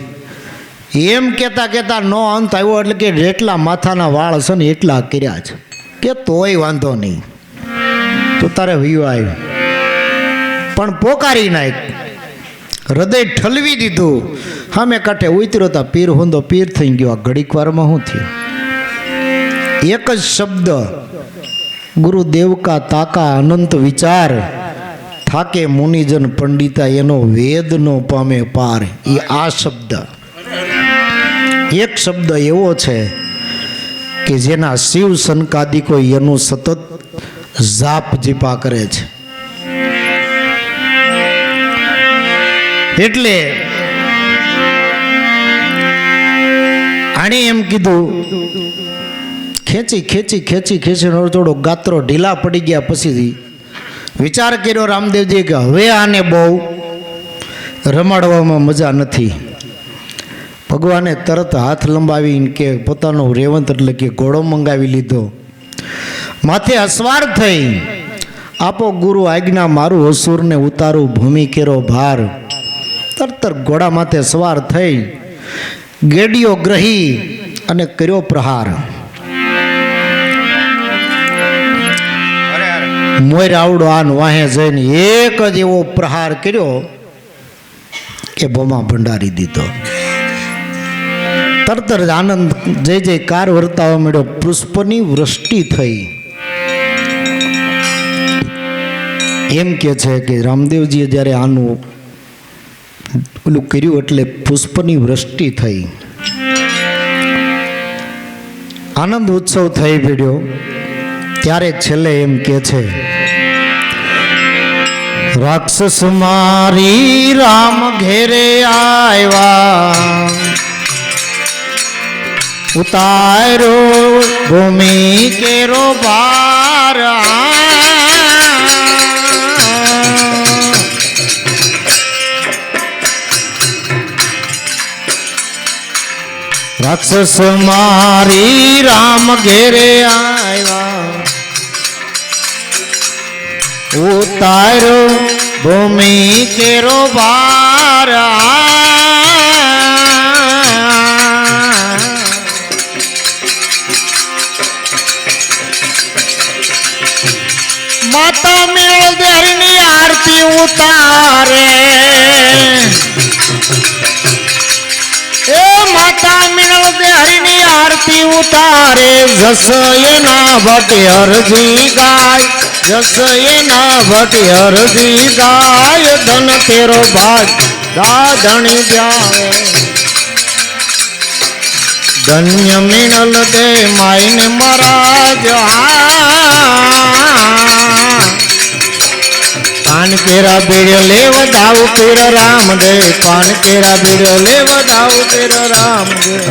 એમ કહેતા કહેતા નો અંત આવ્યો એટલે કે જેટલા માથાના વાળ છે ને એટલા કર્યા છે કે તોય વાંધો નહીં, તો તારે વિયો આવ્યો પણ પોકારી નાખ, હૃદય ઠલવી દીધું, સામે કાંઠે ઉતર્યો તા પીર હોંદો પીર થઈ ગયો. આ ઘડીક વારમાં શું થયું? એક જ શબ્દ, ગુરુદેવ કા તાકા અનંત વિચાર, થાકે મુનિજન પંડિતા એનો વેદ નો પામે પાર. એ આ શબ્દ, એક શબ્દ એવો છે કે જેના શિવ સનકાદિકો એનું સતત જાપ જીપા કરે છે. એટલે આણે એમ કીધું, ખેંચી ખેંચી ખેંચી ખેંચીને થોડો ગાત્રો ઢીલા પડી ગયા. પછી વિચાર કર્યો રામદેવજી કે હવે આને બહુ રમાડવામાં મજા નથી. ભગવાને તરત હાથ લંબાવીને કે પોતાનો રેવંત એટલે કે ઘોડો મંગાવી લીધો, માથે અસવાર થઈ, આપો ગુરુ આજ્ઞા મારું અસુરને ઉતારું ભૂમિ કેરો ભાર. તરત ઘોડા માથે સવાર થઈ, ગેડીઓ ગ્રહી અને કર્યો પ્રહાર. મોર આવડો આન વાહે જઈને એક જ એવો પ્રહાર કર્યો કે ભોમા ભંડારી દીધો. તરત જ આનંદ જય જયકાર વર્તાવા મળ્યો, પુષ્પની વૃષ્ટિ થઈ. એમ કે છે કે રામદેવજીએ જ્યારે આનું પેલું કર્યું એટલે પુષ્પની વૃષ્ટિ થઈ, આનંદ ઉત્સવ થઈ પડ્યો. ત્યારે છેલ્લે એમ કે છે, રાક્ષસ મારી રામ ઘેરે આવ્યા, ઉતારો ભૂમિ કેરો ભાર. રાક્ષસ મારી રામ ઘેરે આવ્યા, ઉતારો ભૂમિ કેરો ભાર. માતા મેળ દેહની આરતી ઉતારે, એ માતા મેળ દેહની આરતી ઉતારે. જસ એના ભટે હરજી ગાય, જસ એના ભટે હરજી ગાય. ધન તેરો ભાગ દાધણી જાવે, ધન્ય મિનલ દે માઈને મહારાજ. પાન કેરા બીડ લેવ દાવ પીર રામદેવ, પાન કેરા બીડ લેવ દાવ પીર રામદેવ.